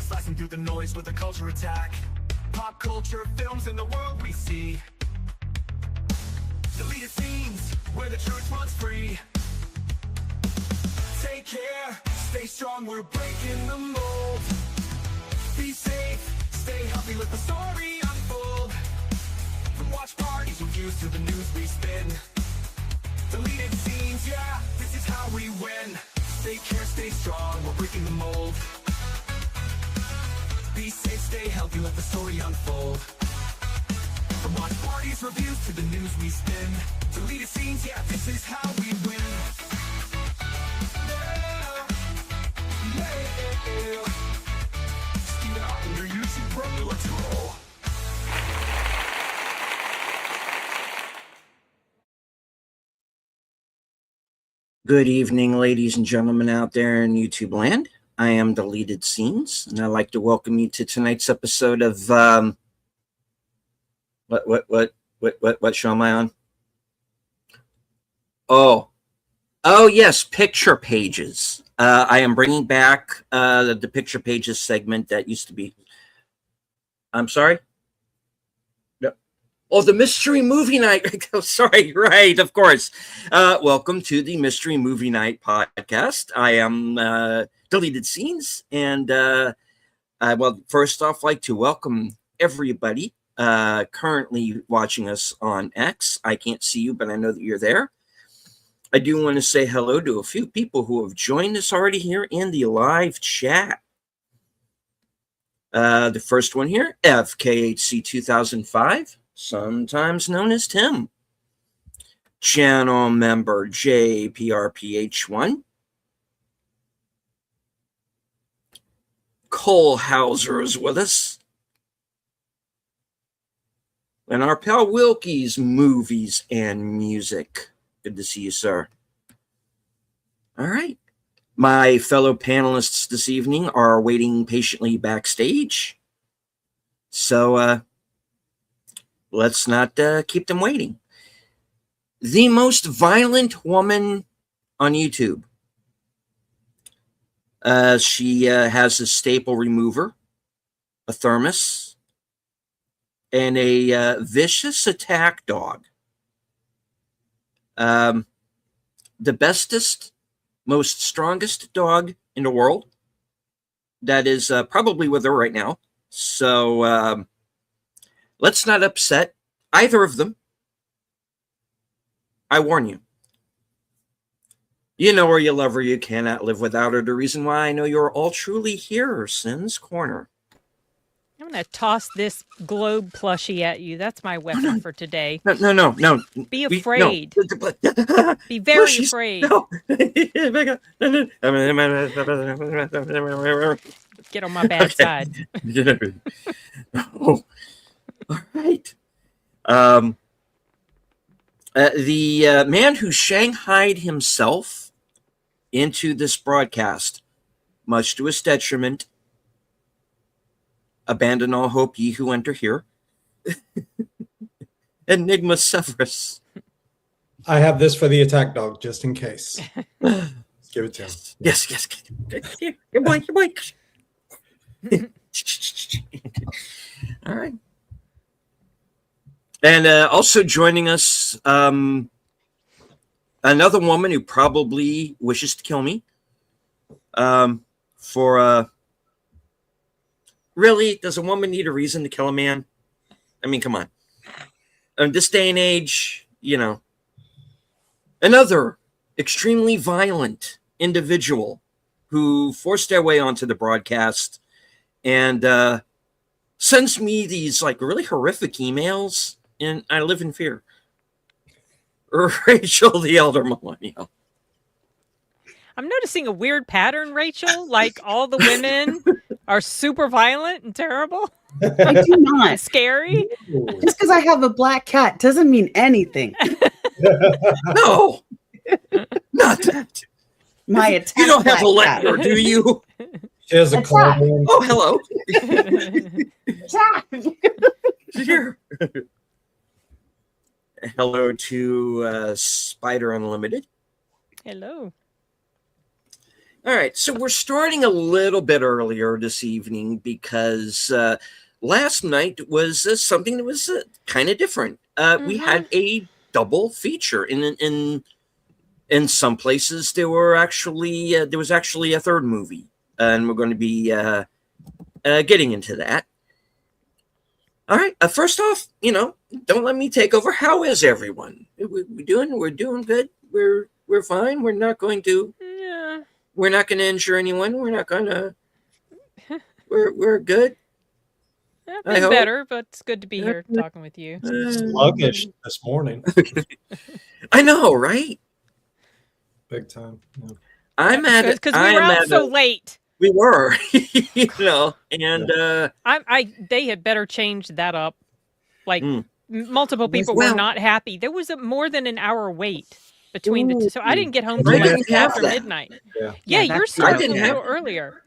Slicing through the noise with a culture attack. Pop culture, films, and the world we see. Deleted scenes, where the truth runs free. Take care, stay strong, we're breaking the mold. Be safe, stay healthy, let the story unfold. From watch parties, reviews to the news we spin. Deleted scenes, yeah, this is how we win. Take care, stay strong, we're breaking the mold. Be safe, stay healthy, let the story unfold. From watch parties, reviews to the news we spin. Deleted scenes, yeah, this is how we win. Steven out on your YouTube, bro, let's roll. Good evening, ladies and gentlemen out there in YouTube land. I am Deleted Scenes, and I'd like to welcome you to tonight's episode of what show am I on? Oh yes, Picture Pages. I am bringing back the Picture Pages segment that used to be. I'm sorry. Oh, the Mystery Movie Night. Oh, sorry, right, of course. Welcome to the Mystery Movie Night podcast. I am Deleted Scenes, and I will first off like to welcome everybody currently watching us on X. I can't see you, but I know that you're there. I do want to say hello to a few people who have joined us already here in the live chat. The first one here, FKHC 2005. Sometimes known as Tim. Channel member JPRPH1. Cole Hauser is with us. And our pal Wilky's Movies and Music. Good to see you, sir. All right. My fellow panelists this evening are waiting patiently backstage. So, let's not keep them waiting. The most violent woman on YouTube. She has a staple remover, a thermos, and a vicious attack dog. The bestest, most strongest dog in the world. That is probably with her right now. So, let's not upset either of them. I warn you. You know her, you love her, you cannot live without her. The reason why I know you're all truly here, Sin's Corner. I'm going to toss this globe plushie at you. That's my weapon for today. No. Be afraid. No. Be very Plushies, afraid. No. Get on my bad side. Oh. All right. The man who shanghaied himself into this broadcast, much to his detriment, abandon all hope, ye who enter here. Enigma Severus. I have this for the attack dog, just in case. Let's give it to him. Yes. Your boy. All right. And also joining us, another woman who probably wishes to kill me. Really, does a woman need a reason to kill a man? I mean, come on. In this day and age, you know. Another extremely violent individual who forced their way onto the broadcast and sends me these like really horrific emails, and I live in fear. Rachel, the elder millennial. I'm noticing a weird pattern, Rachel. Like all the women are super violent and terrible. I do not. Scary. Just because I have a black cat doesn't mean anything. No, not that. My attack. You don't have a black letter, cat. do you? She has a Attack. claw. Oh, hello. Attack. Here. Hello to Spider Unlimited. Hello. All right, so we're starting a little bit earlier this evening because last night was something that was kind of different. We had a double feature. In some places, there was actually a third movie, and we're going to be getting into that. All right. First off, don't let me take over. How is everyone? We're doing good. We're fine. We're not going to. Yeah. We're not going to injure anyone. We're not going to. We're good. Been better, but it's good to be here talking with you. Sluggish this morning. I know, right? Big time. Yeah. I'm at because we were out so late. We were, and they had better change that up. Like multiple people were not happy. There was more than an hour wait between the two, so I didn't get home until after midnight. Yeah, yours started a little earlier.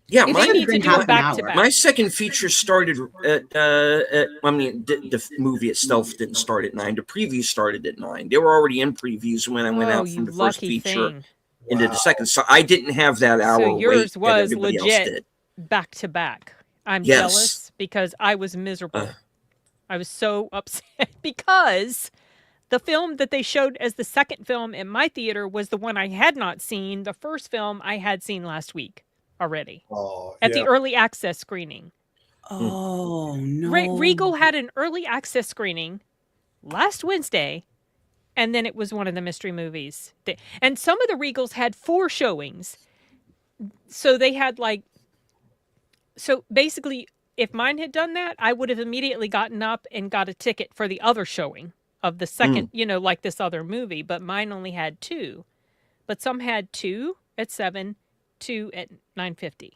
Yeah, mine need to do back to back. My second feature started at. The movie itself didn't start at 9. The preview started at 9. They were already in previews when I went out from the first feature into the second. So I didn't have that hour. So yours wait was that legit back to back. I'm jealous because I was miserable. I was so upset because the film that they showed as the second film in my theater was the one I had not seen. The first film I had seen last week already at the early access screening. Oh, no. Regal had an early access screening last Wednesday, and then it was one of the mystery movies. And some of the Regals had 4 showings. So they had so basically, if mine had done that, I would have immediately gotten up and got a ticket for the other showing of the second, like this other movie. But mine only had 2. But some had 2 at 7, 2 at 9:50.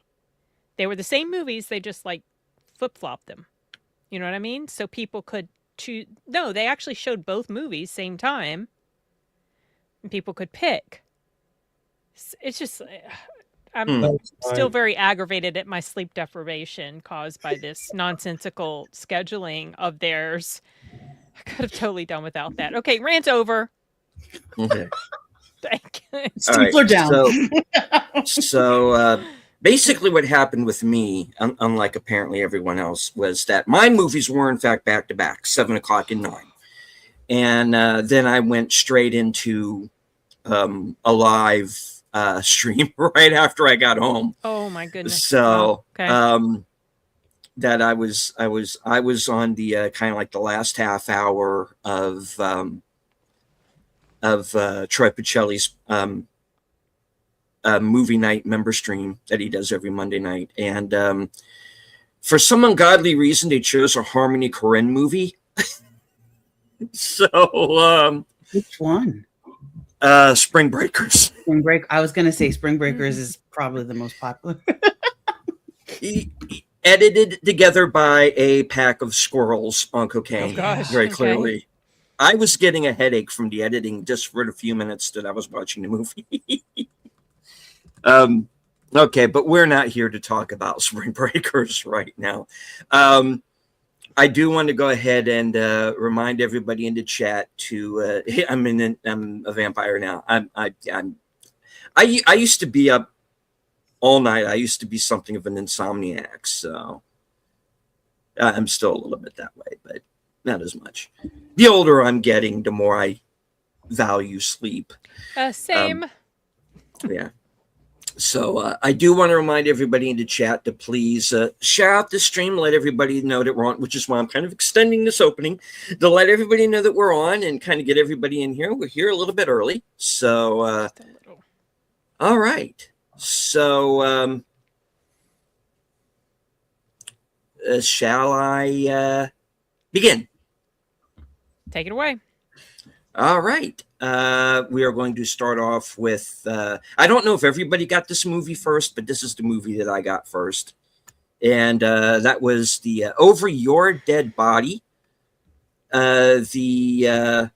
They were the same movies. They just flip-flopped them. You know what I mean? So people could choose. No, they actually showed both movies same time. And people could pick. It's just, I'm still very aggravated at my sleep deprivation caused by this nonsensical scheduling of theirs. I could have totally done without that. Okay, rant over. Okay. Steepler down. So basically what happened with me, unlike apparently everyone else, was that my movies were in fact back to back, 7 o'clock and 9. And then I went straight into a live stream right after I got home. Oh my goodness. So okay. That I was on the kind of like the last half hour of Troy Pacelli's movie night member stream that he does every Monday night. And for some ungodly reason, they chose a Harmony Korine movie. So which one? Spring Breakers. Spring Break. I was gonna say Spring Breakers is probably the most popular. Edited together by a pack of squirrels on cocaine. Oh gosh. Very clearly. Okay. I was getting a headache from the editing just for the few minutes that I was watching the movie. Okay, but we're not here to talk about Spring Breakers right now. I do want to go ahead and remind everybody in the chat to. I'm a vampire now. I used to be up all night. I used to be something of an insomniac, so I'm still a little bit that way, but not as much. The older I'm getting, the more I value sleep. Same. Yeah. So I do want to remind everybody in the chat to please share out the stream, let everybody know that we're on, which is why I'm kind of extending this opening, to let everybody know that we're on and kind of get everybody in here. We're here a little bit early. So, all right. So, shall I begin? Take it away. All right. We are going to start off with, I don't know if everybody got this movie first, but this is the movie that I got first. And that was the Over Your Dead Body. The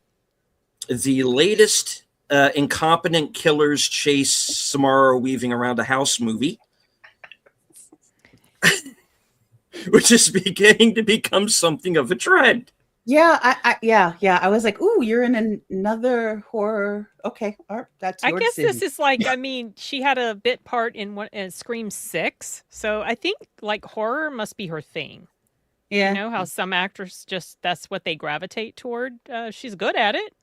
latest incompetent killers chase Samara Weaving around a house movie. Which is beginning to become something of a trend. Yeah, yeah. I was like, "Ooh, you're in another horror." Okay, all right, that's I your guess decision. this is like, I mean, she had a bit part in Scream 6, so I think like horror must be her thing. You Yeah. know how some actors just that's what they gravitate toward. She's good at it,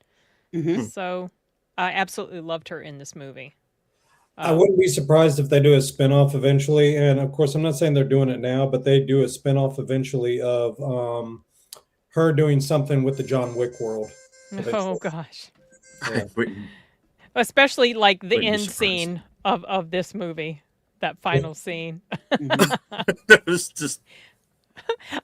Hmm. so I absolutely loved her in this movie. I Um, wouldn't be surprised if they do a spinoff eventually. And of course, I'm not saying they're doing it now, but they do a spinoff eventually of her doing something with the John Wick world oh eventually. gosh, Yeah. I wouldn't, especially like the wouldn't be end surprised. scene of this movie, that final scene. Hmm. That was just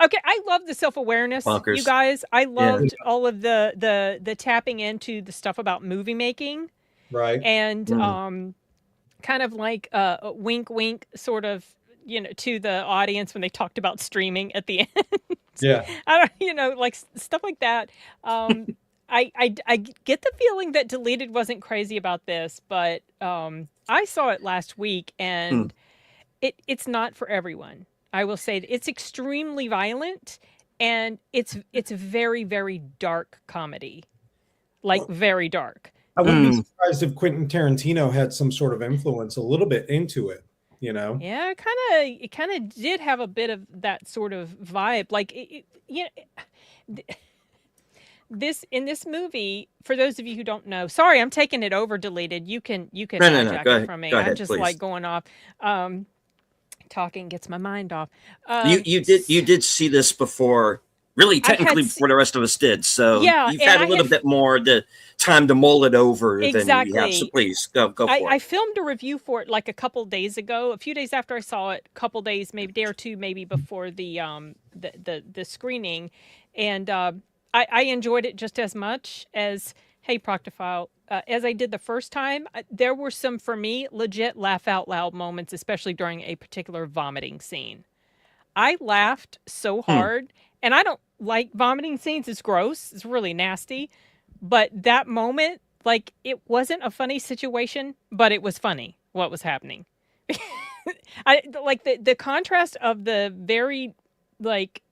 Okay, I love the self-awareness, you bonkers. guys. I Yeah. loved all of the tapping into the stuff about movie making Right. and Mm. kind of like a wink wink sort of, you know, to the audience when they talked about streaming at the end. Yeah. I don't, you know, like stuff like that. Um I get the feeling that Deleted wasn't crazy about this, but I saw it last week Mm. and it's not for everyone. I will say it's extremely violent and it's a very very dark comedy. Like very dark. I wouldn't be Mm. surprised if Quentin Tarantino had some sort of influence a little bit into it, you know? Yeah, it kind of did have a bit of that sort of vibe. Like you know, this in this movie, for those of you who don't know, sorry, I'm taking it over. Deleted. You can No, no, no. hijack Go it ahead. from me. Go I'm ahead, just like please. going off. Talking gets my mind off. You did see this before, really I had technically before the rest of us did. So yeah, you've and had a I little had bit more the time to mull it over than we have. So exactly. please go for I it. filmed a review for it like a couple days ago, a few days after I saw it, a couple days, maybe day or two, maybe before the screening, and I enjoyed it just as much as hey Proctophile as I did the first time. There were some for me legit laugh out loud moments, especially during a particular vomiting scene. I laughed so Hmm. hard, and I don't like vomiting scenes. It's gross. It's really nasty. But that moment, like, it wasn't a funny situation, but it was funny what was happening. I like the contrast of the very like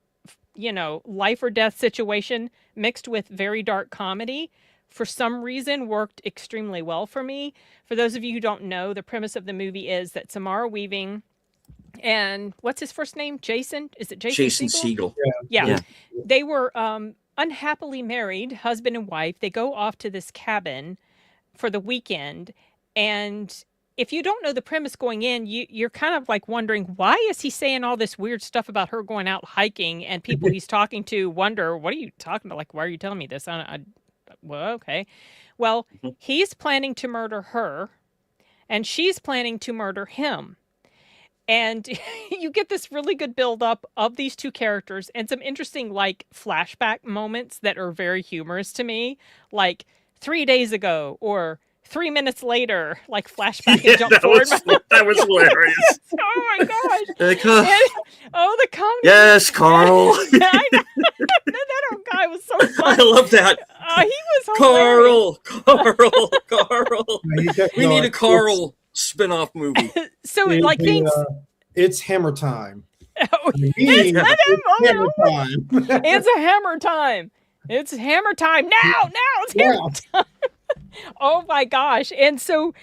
you know, life or death situation mixed with very dark comedy for some reason worked extremely well for me. For those of you who don't know, the premise of the movie is that Samara Weaving and what's his first name? Jason? Is it Jason Jason Segel? Segel. Yeah. Yeah. They were unhappily married, husband and wife. They go off to this cabin for the weekend. And if you don't know the premise going in, you're kind of like wondering, why is he saying all this weird stuff about her going out hiking? And people he's talking to wonder, what are you talking about? Like, why are you telling me this? Well, okay. Well, Mhm. he's planning to murder her, and she's planning to murder him. And you get this really good build up of these two characters and some interesting like flashback moments that are very humorous to me, like 3 days ago or 3 minutes later, like flashback and Yeah, jump forward. that was hilarious. Oh my gosh. Like, And, oh, the comedy. yes, Carl. I know. That guy was so I funny. love that. He was hilarious. Carl. He kept We need going, a Carl spin-off movie. So It's, like things. it's hammer time. Oh, Me, it's Yeah. not it's hammer hammer. time. It's a hammer time. It's hammer time now. It's hammer Yeah. Oh my gosh. And so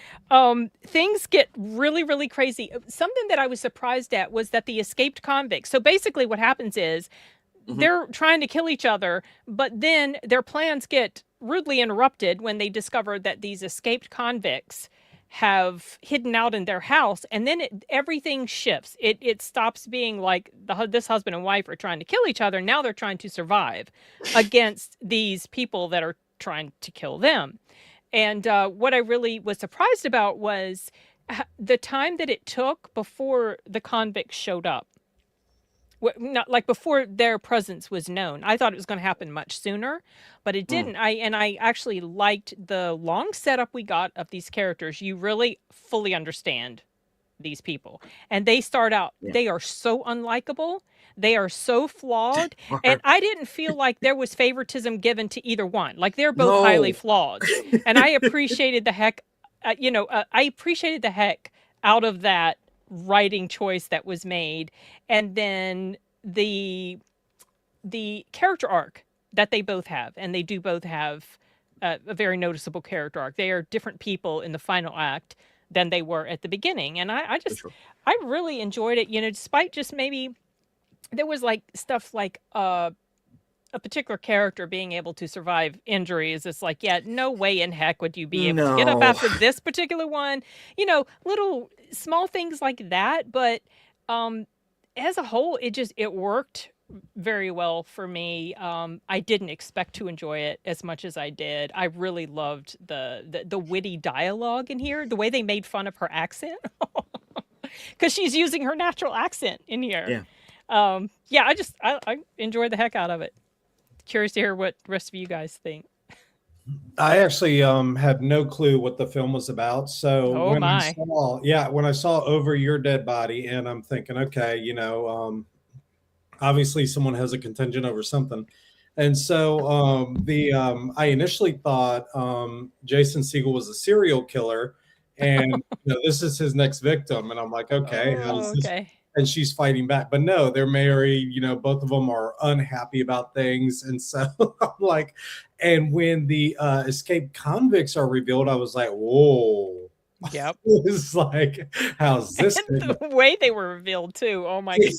things get really, really crazy. Something that I was surprised at was that the escaped convicts. So basically, what happens is Mhm. they're trying to kill each other, but then their plans get rudely interrupted when they discover that these escaped convicts have hidden out in their house, and then everything shifts. It stops being like this husband and wife are trying to kill each other. Now they're trying to survive against these people that are trying to kill them. And what I really was surprised about was the time that it took before the convicts showed up. Not like before their presence was known. I thought it was going to happen much sooner, but it didn't. I actually liked the long setup we got of these characters. You really fully understand these people, and they start out. Yeah. They are so unlikable. They are so flawed, and I didn't feel like there was favoritism given to either one. Like they're both No. highly flawed, and I appreciated the heck. I appreciated the heck out of that writing choice that was made, and then the character arc that they both have, and they do both have a very noticeable character arc. They are different people in the final act than they were at the beginning, and I For just sure. I really enjoyed it. You know, despite just maybe there was like stuff like a particular character being able to survive injuries. It's like, yeah, no way in heck would you be able to get up No. after this particular one. You know, little small things like that, but as a whole, it worked very well for me. I didn't expect to enjoy it as much as I did. I really loved the witty dialogue in here, the way they made fun of her accent, because she's using her natural accent in here. Yeah, I enjoyed the heck out of it. Curious to hear what the rest of you guys think. I actually had no clue what the film was about. So Oh my. when I saw Over Your Dead Body, and I'm thinking, okay, obviously someone has a contingent over something. And so I initially thought Jason Segel was a serial killer, and this is his next victim. And I'm like, okay, how's this? Okay. And she's fighting back, but no, they're married. Both of them are unhappy about things, and so I'm like, and when the escaped convicts are revealed, I was like, whoa. Yep. It's like, how's this? And the way they were revealed too. Oh my god.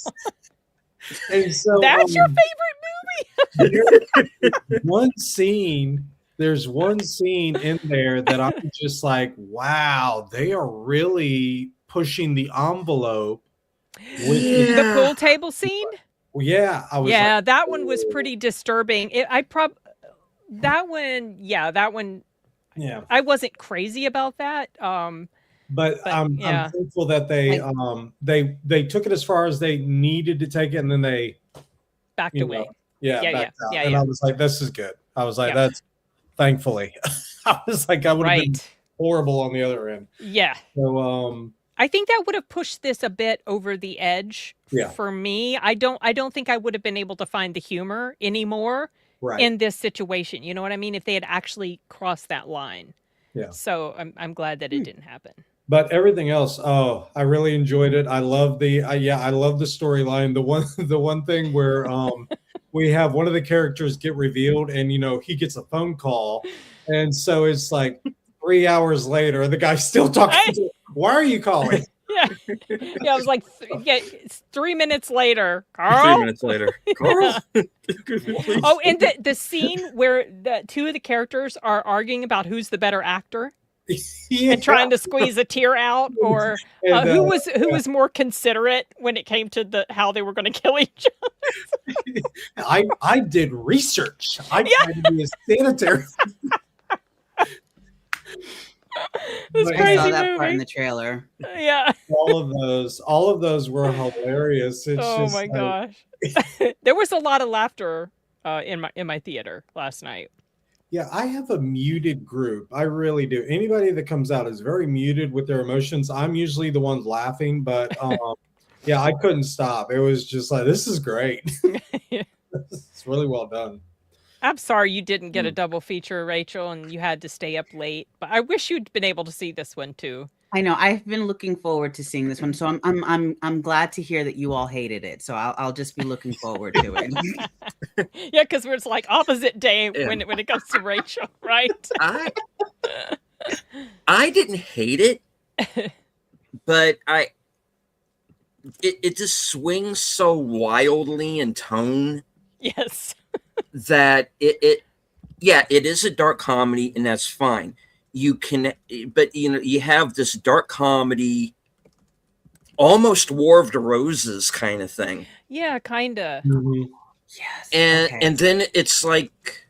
And so That's your favorite movie? There's one scene in there that I'm just like, wow, they are really pushing the envelope. The pool table scene? Yeah, I was that one was pretty disturbing. That one, yeah. I wasn't crazy about that. But I'm thankful that they took it as far as they needed to take it, and then they backed away. Backed out. And I was like, this is good. I was like, that's thankfully. I was like, I would have been horrible on the other end. Yeah. So I think that would have pushed this a bit over the edge for me. I don't think I would have been able to find the humor anymore in this situation. You know what I mean? If they had actually crossed that line. Yeah. So I'm glad that it didn't happen. But everything else, I really enjoyed it. I love I love the storyline. The one thing where we have one of the characters get revealed, and he gets a phone call, and so it's like 3 hours later, the guy's still talking to him. Why are you calling? Yeah, I was like, it's 3 minutes later, Carl. 3 minutes later, Carl. Oh, and the scene where the two of the characters are arguing about who's the better actor, and trying to squeeze a tear out, or who was more considerate when it came to how they were going to kill each other. I did research. I tried to be a sanitary. This I crazy saw that movie. part in the trailer. Yeah. All of those were hilarious. Oh my gosh. There was a lot of laughter in my theater last night. Yeah, I have a muted group. I really do. Anybody that comes out is very muted with their emotions. I'm usually the one laughing, but yeah, I couldn't stop. It was just like, this is great. It's really well done. I'm sorry you didn't get a double feature, Rachel, and you had to stay up late. But I wish you'd been able to see this one too. I know. I've been looking forward to seeing this one, so I'm glad to hear that you all hated it. So I'll just be looking forward to it. Yeah, because it's like opposite day when it comes to Rachel, right? I didn't hate it, but it just swings so wildly in tone. Yes. That it is a dark comedy, and that's fine. But you have this dark comedy, almost War of the Roses kind of thing. Yeah, kind of. Mm-hmm. Yes. And then it's like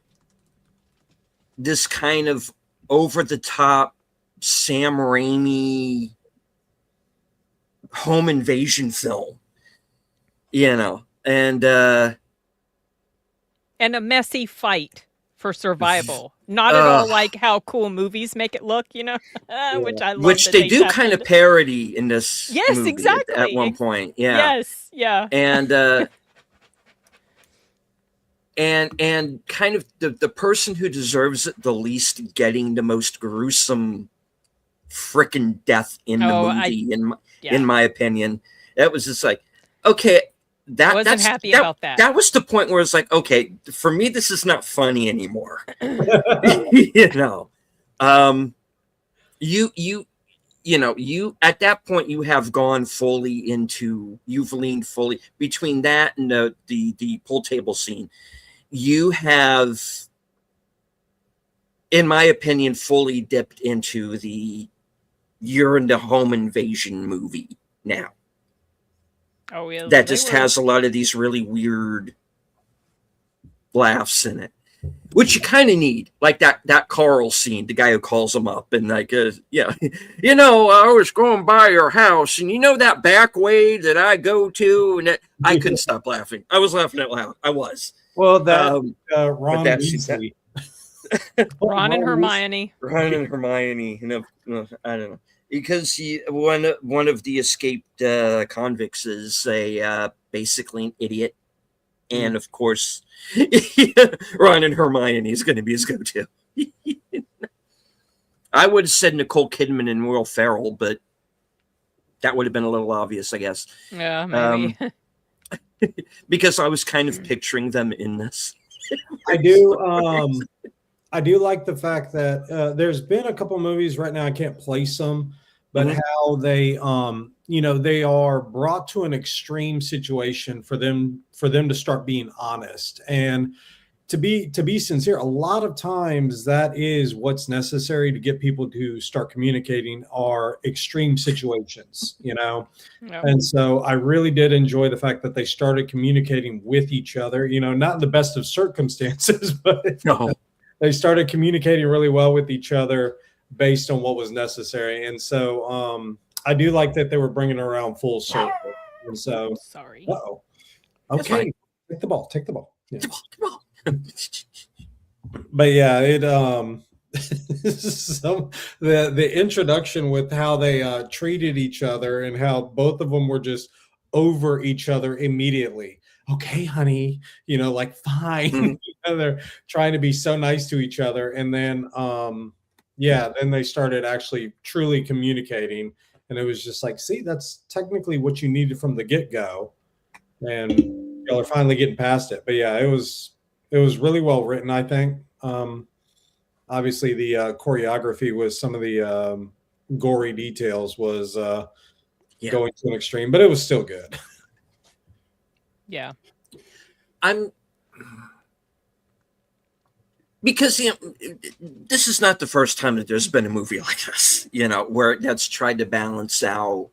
this kind of over the top Sam Raimi home invasion film, and a messy fight for survival. Not at all like how cool movies make it look, which I love. Which they do kind of parody in this. Yes, movie exactly. At one point, yeah. Yes, yeah. And kind of the person who deserves it the least getting the most gruesome frickin' death in the movie, in my opinion. That was just like, okay, that Wasn't that's happy that, about that. That was the point where it's like, okay, for me, this is not funny anymore. You know, you at that point you have gone fully into, you've leaned fully between that and the pool table scene. You have, in my opinion, fully dipped into the you're in the home invasion movie now. Oh yeah, That just has a lot of these really weird laughs in it, which you kind of need, like that Carl scene, the guy who calls him up and like, yeah, you know, I was going by your house, and you know that back way that I go to, and I couldn't stop laughing. I was laughing out loud. I was. Well, that but Ron that- Weasley. Ron and Hermione. Ron and Hermione, you know, I don't know, because one of the escaped convicts is basically an idiot, and of course, Ron and Hermione is going to be his go-to. I would have said Nicole Kidman and Will Ferrell, but that would have been a little obvious, I guess. Yeah, maybe. Because I was kind of picturing them in this. I do like the fact that there's been a couple movies right now, I can't place them, but how they they are brought to an extreme situation for them to start being honest. And to be sincere, a lot of times that is what's necessary to get people to start communicating are extreme situations, you know. Yep. And so I really did enjoy the fact that they started communicating with each other, you know, not in the best of circumstances, but No. they started communicating really well with each other based on what was necessary. And so I do like that they were bringing it around full circle. And so, Sorry. uh-oh. That's Okay, fine. take the ball. Yeah. Come on. But yeah, it the introduction with how they treated each other and how both of them were just over each other immediately. Okay, honey, you know, like fine. You know, they're trying to be so nice to each other, and then then they started actually truly communicating, and it was just like, see, that's technically what you needed from the get-go, and y'all are finally getting past it. But yeah, it was really well written, I think. Obviously the choreography with some of the gory details was going to an extreme, but it was still good. Yeah. Because this is not the first time that there's been a movie like this, you know, where that's tried to balance out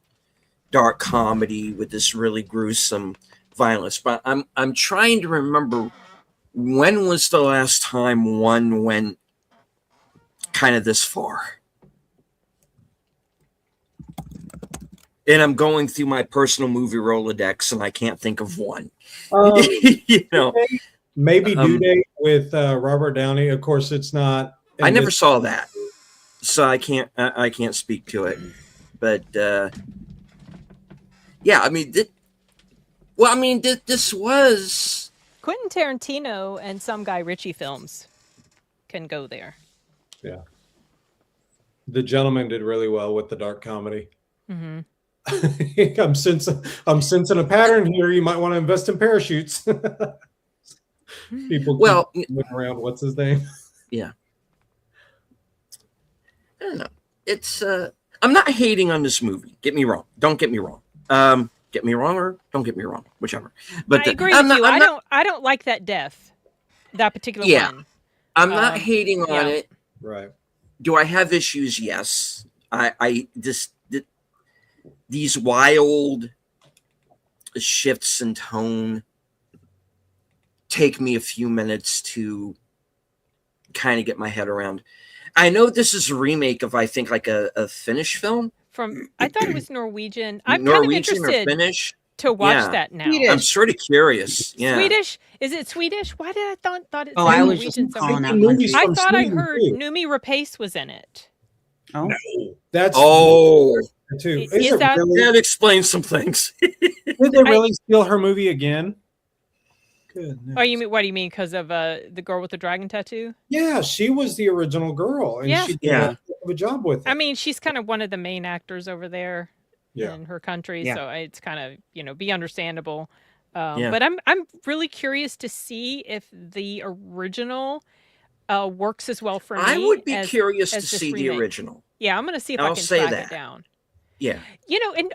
dark comedy with this really gruesome violence. But I'm trying to remember, when was the last time one went kind of this far? And I'm going through my personal movie Rolodex, and I can't think of one. You know, maybe Due Date with Robert Downey. Of course, it's not. I never saw that, so I can't speak to it. But yeah, I mean, this was Quentin Tarantino and some Guy Ritchie films can go there. Yeah, The Gentleman did really well with the dark comedy. Mm-hmm. I'm sensing a pattern here. You might want to invest in parachutes. People looking around. What's his name? Yeah. I don't know. It's I'm not hating on this movie. Get me wrong. Don't get me wrong. Get me wrong or don't get me wrong, whichever. But I agree with you. I don't like that death. That particular one. I'm not hating on it. Right. Do I have issues? Yes. These wild shifts in tone take me a few minutes to kind of get my head around. I know this is a remake of, I think, like a Finnish film. I thought it was Norwegian. I'm Norwegian kind of interested or Finnish to watch that now. Swedish. I'm sort of curious. Yeah. Swedish? Is it Swedish? Why did I thought it? Oh, said I was Norwegian just somewhere? calling out one. I thought I heard Numi Rapace was in it. Oh, No, that's too. Is that- That explains some things. Did they really steal her movie again? Goodness. Oh, you mean what do you mean? Because of the girl with the dragon tattoo? Yeah, she was the original girl, and Yeah. she did a heck of a job with it. I mean, she's kind of one of the main actors over there Yeah. in her country, Yeah. so it's kind of be understandable. Yeah. But I'm really curious to see if the original works as well for me. I would be as curious to this see the remake. original. Yeah, I'm gonna see if I I'll can say track that. it down. Yeah. And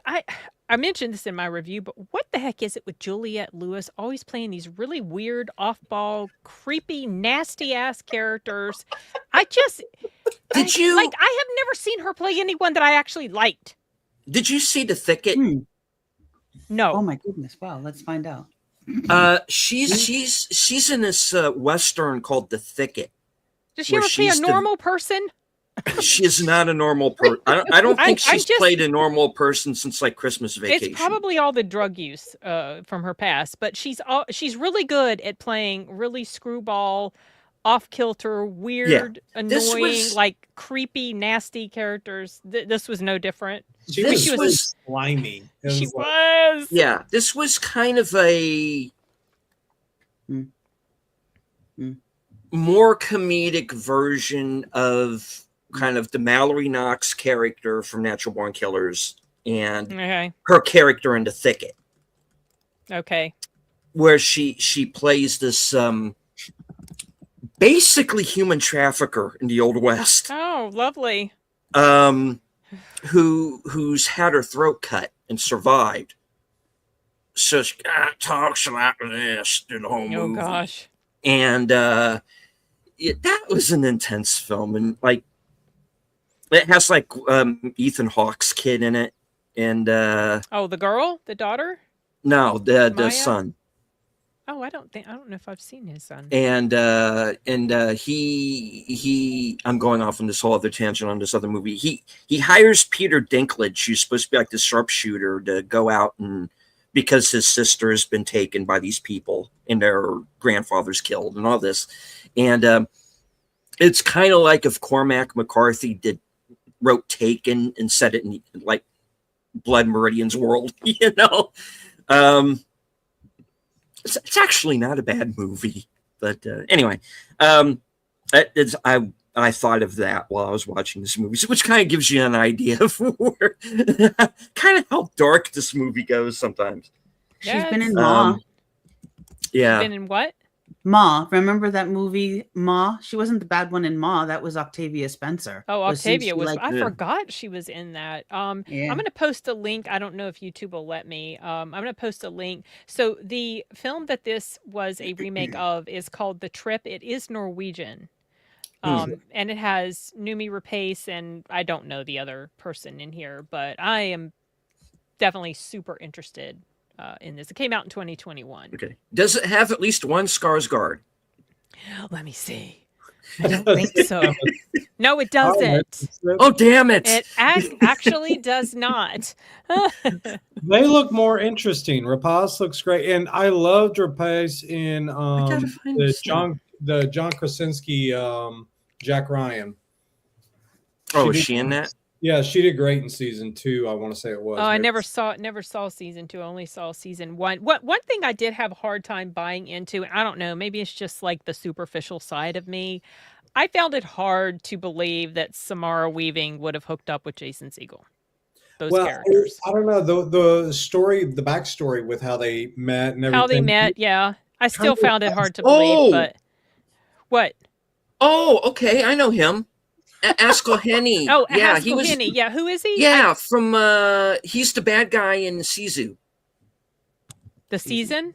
I mentioned this in my review, but what the heck is it with Juliette Lewis always playing these really weird, off-ball, creepy, nasty-ass characters? I have never seen her play anyone that I actually liked. Did you see The Thicket? Oh No. my goodness! Wow, let's find out. She's in this Western called The Thicket. Does she where ever play a she's the- normal person? She is not a normal person. I don't think I'm she's just- played a normal person since like Christmas Vacation. It's probably all the drug use from her past, but she's really good at playing really screwball, off-kilter, weird, annoying, like creepy, nasty characters. This was no different. She This was, was- slimy. It She was like- was. Yeah, this was kind of a more comedic version of kind of the Mallory Knox character from Natural Born Killers and Okay. her character in The Thicket, Okay. where she plays this basically human trafficker in the Old West, Oh, lovely. who's had her throat cut and survived. So she talks like this through the whole Oh movie. gosh. And that was an intense film, and like it has like Ethan Hawke's kid in it, and Oh, the girl, the daughter. no, the Maya? son, Oh, I don't know if I've seen his son. and he I'm going off on this whole other tangent on this other movie. He hires Peter Dinklage, who's supposed to be like the sharpshooter, to go out and because his sister has been taken by these people and their grandfather's killed and all this. And it's kind of like if Cormac McCarthy wrote Taken and set it in like Blood Meridian's world, you know? It's actually not a bad movie, but anyway, I thought of that while I was watching this movie, which kind of gives you an idea of where, kind of how dark this movie goes sometimes. She's been in Yes. Ma. Yeah, Been in what? Ma. Remember that movie Ma? She wasn't the bad one in Ma. That was Octavia Spencer. Oh, Wasn't Octavia she was. like- I Yeah. forgot she was in that. Yeah. I'm gonna post a link. I don't know if YouTube will let me. I'm gonna post a link. So the film that this was a remake of is called The Trip. It is Norwegian. And it has Noomi Rapace, and I don't know the other person in here, but I am definitely super interested in this. It came out in 2021. okay. Does it have at least one Skarsgård? Let me see. I don't think so. No, it doesn't. Oh, damn it! It actually does not. They look more interesting. Rapace looks great, and I loved Rapace in gotta find the this John Krasinski Jack Ryan. Oh, she is did- she in that? Yeah, she did great in season 2. I want to say it was. Oh, I Maybe- never saw season 2. I only saw season 1. One thing I did have a hard time buying into, and I don't know, maybe it's just like the superficial side of me. I found it hard to believe that Samara Weaving would have hooked up with Jason Segel. Those Well, characters. I don't know the story, the backstory with how they met and everything. How they met, yeah. I still Kind of- found it hard to believe, Oh! but what? Oh, okay, I know him. Askell Henny. Oh, yeah, Haskell Henny. Yeah, who is he? Yeah, from he's the bad guy in Sisu. The season?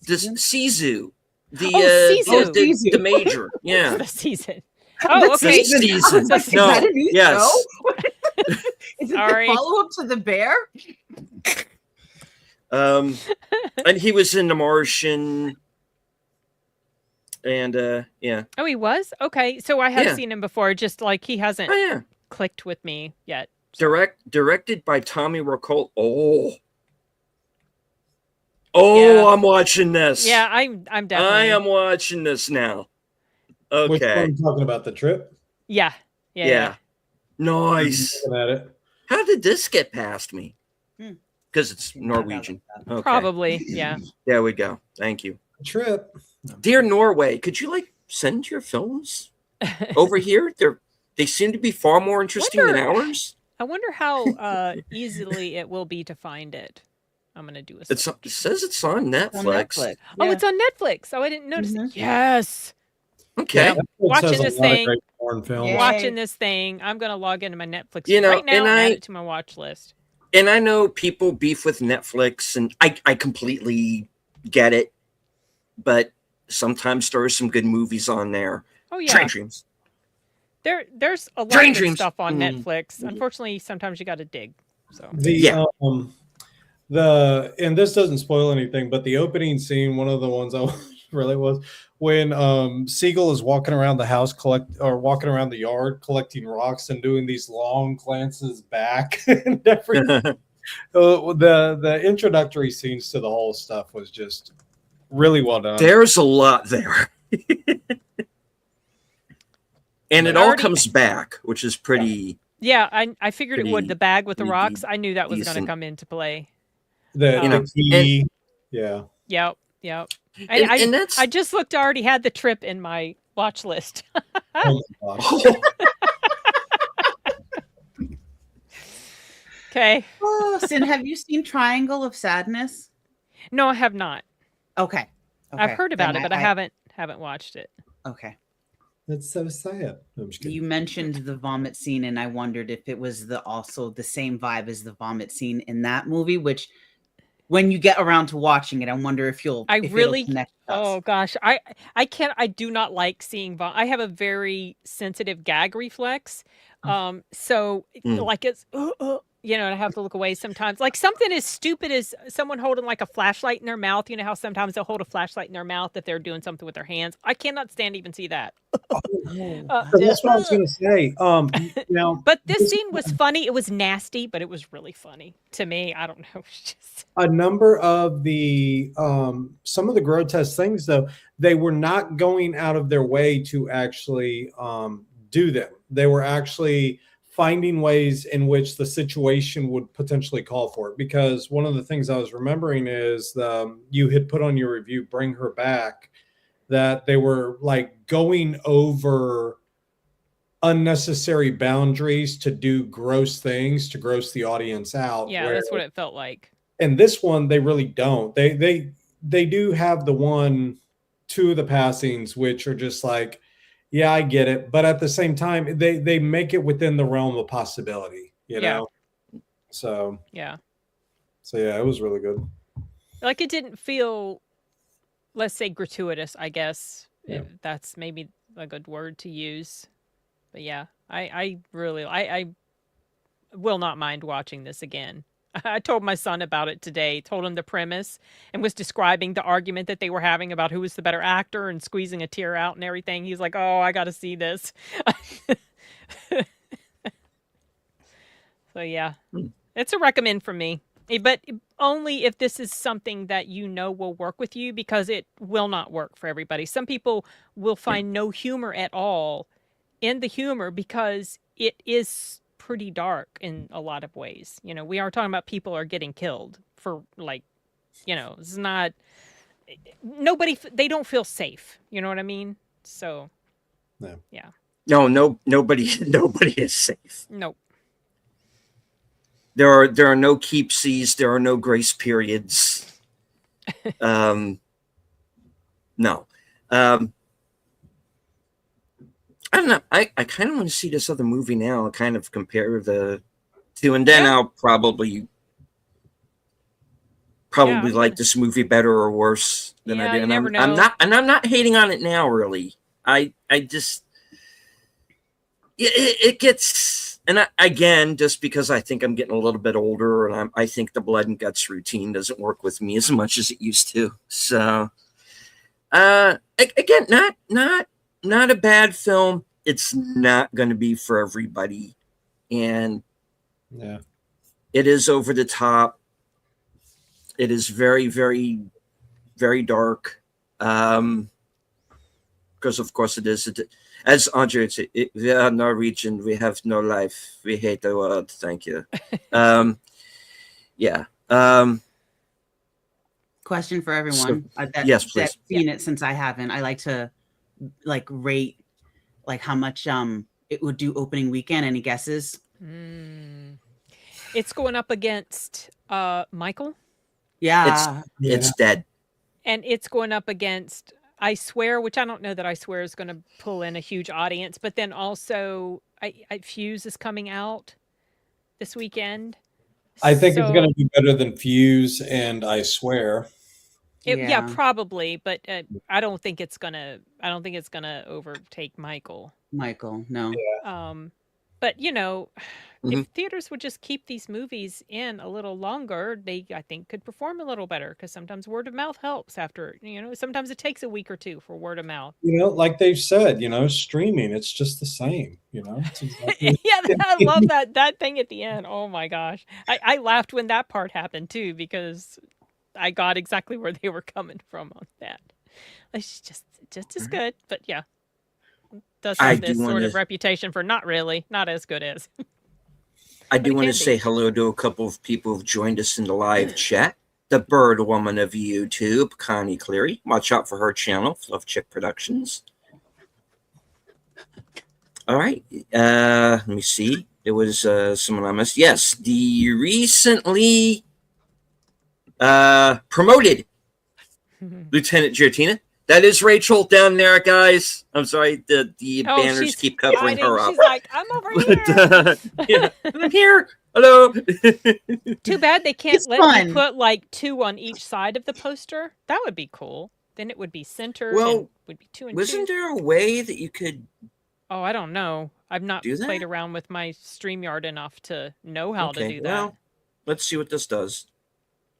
This Sisu. The Sisu. the major. Yeah. The season. Oh, That's okay. The season. That's- Is No, that a new yes. show? Is it Sorry. the follow-up to The Bear? And he was in The Martian. And yeah. Oh, he was? Okay. So I have Yeah. seen him before, just like he hasn't Oh yeah. clicked with me yet. Directed by Tommy Rocola. Oh, Yeah. I'm watching this. Yeah, I'm definitely. I am watching this now. Which one are Okay. you talking about? The Trip? Yeah. Yeah. Yeah. Nice. Looking at it. How did this get past me? Hmm. Because it's Norwegian. Okay. Probably. Yeah. There we go. Thank you. Trip. Dear Norway, could you like send your films over here? They seem to be far more interesting than Wonder- ours. I wonder how easily it will be to find it. I'm gonna do a It search. says it's on Netflix. On Netflix. Oh, Yeah. it's on Netflix. Oh, I didn't notice Mhm. it. Yes. Okay. Yep. Netflix Watching has a this lot of thing. great foreign films. Yeah. Watching this thing. I'm gonna log into my Netflix You know, right now and and add I- it to my watch list. And I know people beef with Netflix, and I completely get it. But sometimes there are some good movies on there. Oh yeah. Train Dreams. There's a lot Train of good Dreams. stuff on Mhm. Netflix. Unfortunately, sometimes you got to dig. So The and this doesn't spoil anything, but the opening scene, one of the ones I really was when Siegel is walking around the house walking around the yard collecting rocks and doing these long glances back and everything. The introductory scenes to the whole stuff was just really well done. There's a lot there. And it all Already- comes back, which is pretty. yeah, I figured it would. Pretty- The bag with the pretty rocks. I knew that was going to decent. come into play. The, You know, the key, yeah. Yep. And And that's I just looked. I already had the trip in my watch list. Oh my gosh. Okay. Oh, Sin, have you seen Triangle of Sadness? No, I have not. Okay. I've heard about Then it, but I haven't watched it. Okay. That's so sad. I'm just kidding. You mentioned the vomit scene, and I wondered if it was also the same vibe as the vomit scene in that movie. Which, when you get around to watching it, I wonder if it'll connect us. Oh gosh, I can't. I do not like seeing vomit. I have a very sensitive gag reflex. So like it's. You know, and I have to look away sometimes. Like something as stupid as someone holding like a flashlight in their mouth. You know how sometimes they'll hold a flashlight in their mouth if they're doing something with their hands. I cannot stand to even see that. So that's what I was going to say. Now, But this scene was funny. It was nasty, but it was really funny to me. I don't know. It's just... a number of the some of the grotesque things, though, they were not going out of their way to actually do them. They were actually finding ways in which the situation would potentially call for it. Because one of the things I was remembering is you had put on your review, Bring Her Back, that they were like going over unnecessary boundaries to do gross things to gross the audience out. Yeah, that's what it felt like. And this one, they really don't. They do have two of the passings, which are just like, yeah, I get it. But at the same time, they make it within the realm of possibility, you know? So yeah, it was really good. like it didn't feel, let's say, gratuitous, I guess. Yeah. That's maybe a good word to use. But yeah, I really, I will not mind watching this again. I told my son about it today, told him the premise, and was describing the argument that they were having about who was the better actor and squeezing a tear out and everything. He's like, oh, I got to see this. So yeah, it's a recommend from me, but only if this is something that you know will work with you, because it will not work for everybody. Some people will find no humor at all in the humor because it is pretty dark in a lot of ways. You know, we are talking about people are getting killed for, like, you know, it's not nobody, they don't feel safe. You know what I mean? So yeah. No, nobody is safe. Nope. There are no keepsies. There are no grace periods. No. I don't know. I kind of want to see this other movie now and kind of compare the two, and then I'll probably like this movie better or worse than I did. You never know. I'm not hating on it now, really. I just it gets, and again, just because I think I'm getting a little bit older, and I think the blood and guts routine doesn't work with me as much as it used to. So, again, not a bad film. It's not going to be for everybody, and it is over the top. It is very, very, very dark, because of course it is. As Andre would say, we are Norwegian. We have no life. We hate the world. Thank you. Yeah. Question for everyone. Yes, please. That's seen it since I haven't. I like to rate how much it would do opening weekend. Any guesses? It's going up against Michael. Yeah. It's dead. And it's going up against I Swear, which I don't know that I Swear is going to pull in a huge audience, but then also Fuse is coming out this weekend. I think it's going to be better than Fuse and I Swear. Yeah, probably, but I don't think it's gonna. I don't think it's gonna overtake Michael. No. Yeah. But if theaters would just keep these movies in a little longer, they I think could perform a little better because sometimes word of mouth helps. After sometimes it takes a week or two for word of mouth. Like they've said, streaming, it's just the same. It's exactly yeah, I love that thing at the end. Oh my gosh, I laughed when that part happened too because I got exactly where they were coming from on that. It's just as good, but yeah, does have this sort of reputation for not as good as. I do want to say hello to a couple of people who've joined us in the live chat. The Bird Woman of YouTube, Connie Cleary. Watch out for her channel, Fluff Chick Productions. All right. Let me see. There was someone I missed. Yes, the recently promoted Lieutenant Giratina. That is Rachel down there, guys. I'm sorry, the banners keep covering her up. She's like, I'm over here. I'm here. Hello. Too bad they can't let you put like 2 on each side of the poster. That would be cool. Then it would be centered. Well, would be 2 and wasn't 2. there a way that you could? Oh, I don't know. I've not played around with my StreamYard enough to know how to do that. Well, let's see what this does.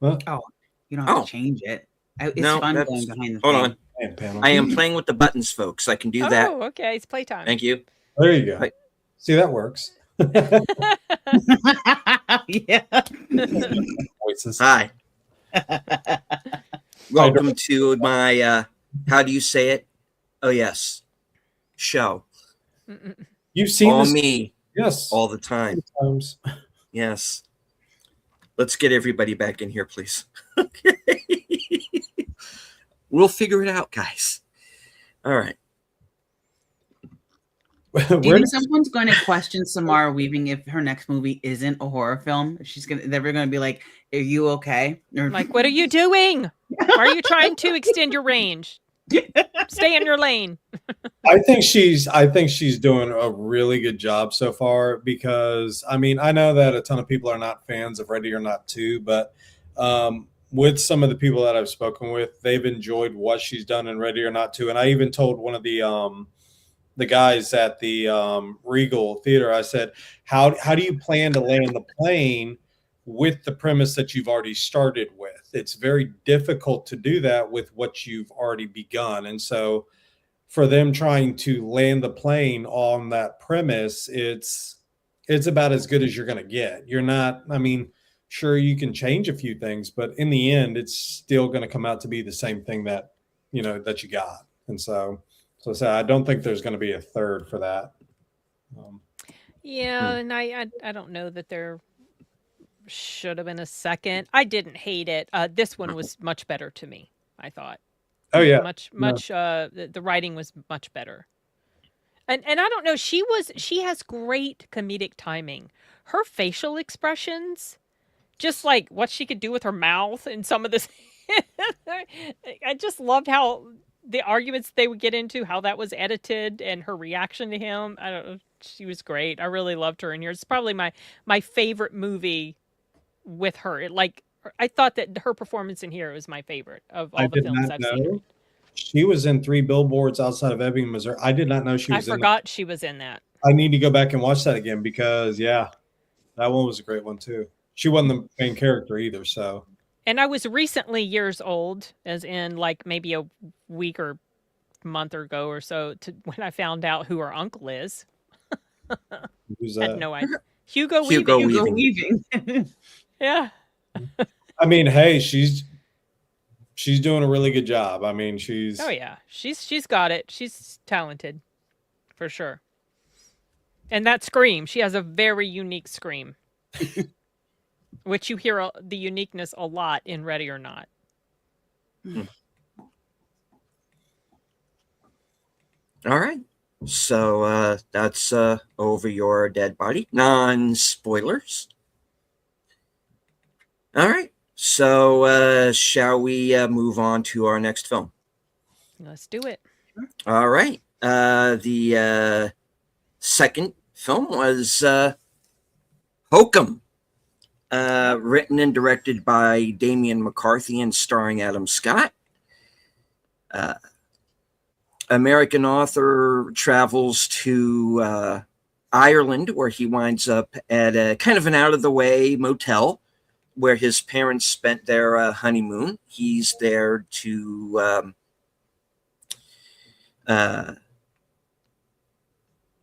Oh, you don't have to change it. It's fun going behind the Hold on. I am playing with the buttons, folks. I can do that. Oh, okay. It's playtime. Thank you. There you go. See, that works. Yeah. Voices. Hi. Welcome to my, how do you say it? Oh, yes. Show. You've seen all this? Me. Yes. All the time. Sometimes. Yes. Let's get everybody back in here, please. Okay. We'll figure it out, guys. All right. Do you think someone's going to question Samara Weaving if her next movie isn't a horror film? They're going to be like, "Are you okay?" Or like, "What are you doing? Are you trying to extend your range? Stay in your lane." I think she's doing a really good job so far because I know that a ton of people are not fans of Ready or Not 2, but with some of the people that I've spoken with, they've enjoyed what she's done in Ready or Not 2. And I even told one of the guys at the Regal Theater, I said, how do you plan to land the plane with the premise that you've already started with? It's very difficult to do that with what you've already begun. And so for them trying to land the plane on that premise, it's about as good as you're going to get. You're not, sure, you can change a few things, but in the end, it's still going to come out to be the same thing that you got. And so I don't think there's going to be a third for that. And I don't know that there should have been a second. I didn't hate it. This one was much better to me, I thought. Oh yeah, much. The writing was much better. And I don't know. She has great comedic timing. Her facial expressions, just like what she could do with her mouth and some of this. I just loved how the arguments they would get into, how that was edited, and her reaction to him. I don't know. She was great. I really loved her in here. It's probably my favorite movie with her. I thought that her performance in here was my favorite of all the films I've seen. She was in 3 Billboards Outside of Ebbing, Missouri. I did not know she was in that. I forgot she was in that. I need to go back and watch that again because, that one was a great one too. She wasn't the main character either, so. And I was recently years old, as in maybe a week or month ago or so, when I found out who her uncle is. Who's that? I had no idea. Hugo Weaving. Yeah. Hey, she's doing a really good job. She's. Oh yeah, she's got it. She's talented, for sure. And that scream, she has a very unique scream, which you hear the uniqueness a lot in Ready or Not. All right. So that's Over Your Dead Body. Non-spoilers. All right. So shall we move on to our next film? Let's do it. All right. The second film was Hokum, written and directed by Damian McCarthy and starring Adam Scott. American author travels to Ireland, where he winds up at a kind of an out-of-the-way motel where his parents spent their honeymoon. He's there to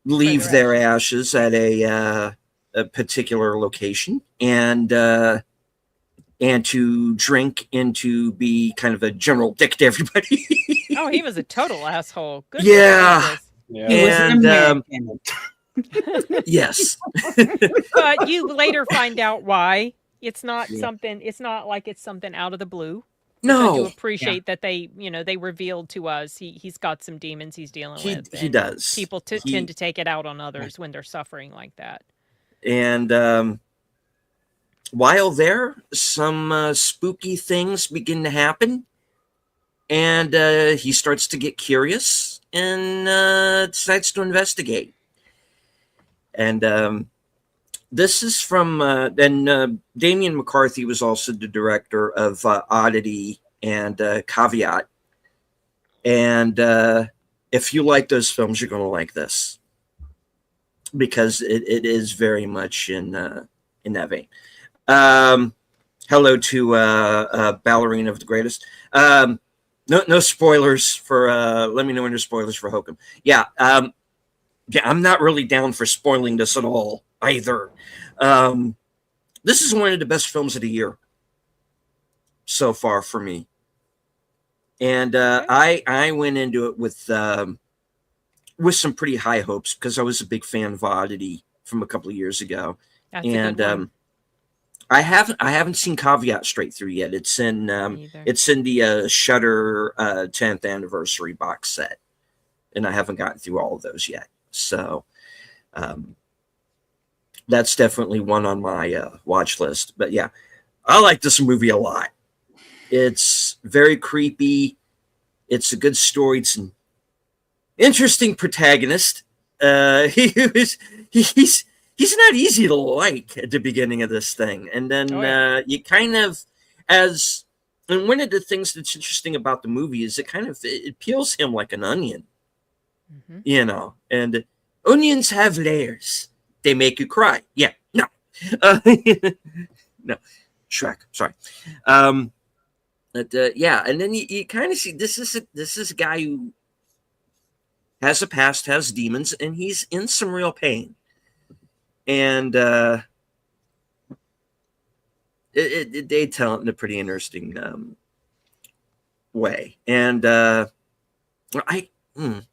leave their ashes at a particular location, and to drink and to be kind of a general dick to everybody. Oh, he was a total asshole. Good. Yeah. And yes. But you later find out why. It's not something. It's not like it's something out of the blue. No. I do appreciate that they revealed to us he's got some demons he's dealing with. He does. People tend to take it out on others when they're suffering like that. And while there, some spooky things begin to happen, and he starts to get curious and decides to investigate. And this is from Damian McCarthy was also the director of Oddity and Caveat. And if you like those films, you're going to like this, because it is very much in that vein. Hello to Ballerina of the Greatest. No spoilers for. Let me know when there's spoilers for Hokum. Yeah, I'm not really down for spoiling this at all either. This is one of the best films of the year so far for me, and I went into it with some pretty high hopes, because I was a big fan of Oddity from a couple of years ago. That's a good one. I haven't seen Caveat straight through yet. It's in the Shudder 10th anniversary box set, and I haven't gotten through all of those yet. So that's definitely one on my watch list. But yeah, I like this movie a lot. It's very creepy. It's a good story. It's an interesting protagonist. He's not easy to like at the beginning of this thing, and then you kind of, and one of the things that's interesting about the movie is it peels him like an onion, and onions have layers. They make you cry. Yeah, no, no, Shrek. Sorry. Yeah, and then you kind of see this is a guy who has a past, has demons, and he's in some real pain. And they tell it in a pretty interesting way. And I don't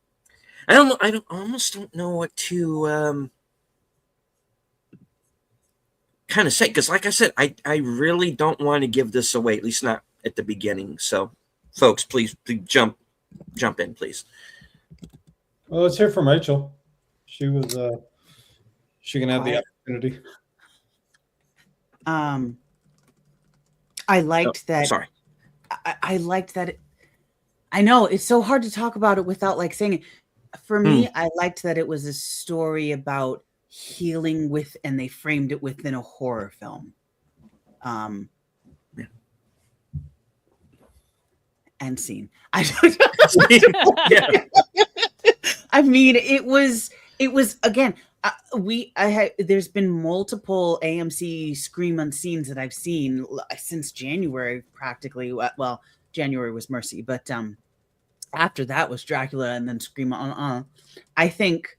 know. I almost don't know what to kind of say, because, like I said, I really don't want to give this away, at least not at the beginning. So, folks, please jump in, please. Well, let's hear from Rachel. She was she can have the opportunity. I liked that. Sorry. I liked that. I know it's so hard to talk about it without like saying it. For me, I liked that it was a story about healing and they framed it within a horror film. End scene. I don't know. Yeah. I mean, it was again. There's been multiple AMC Scream Unscenes that I've seen since January, practically. Well, January was Mercy, but after that was Dracula, and then Scream I think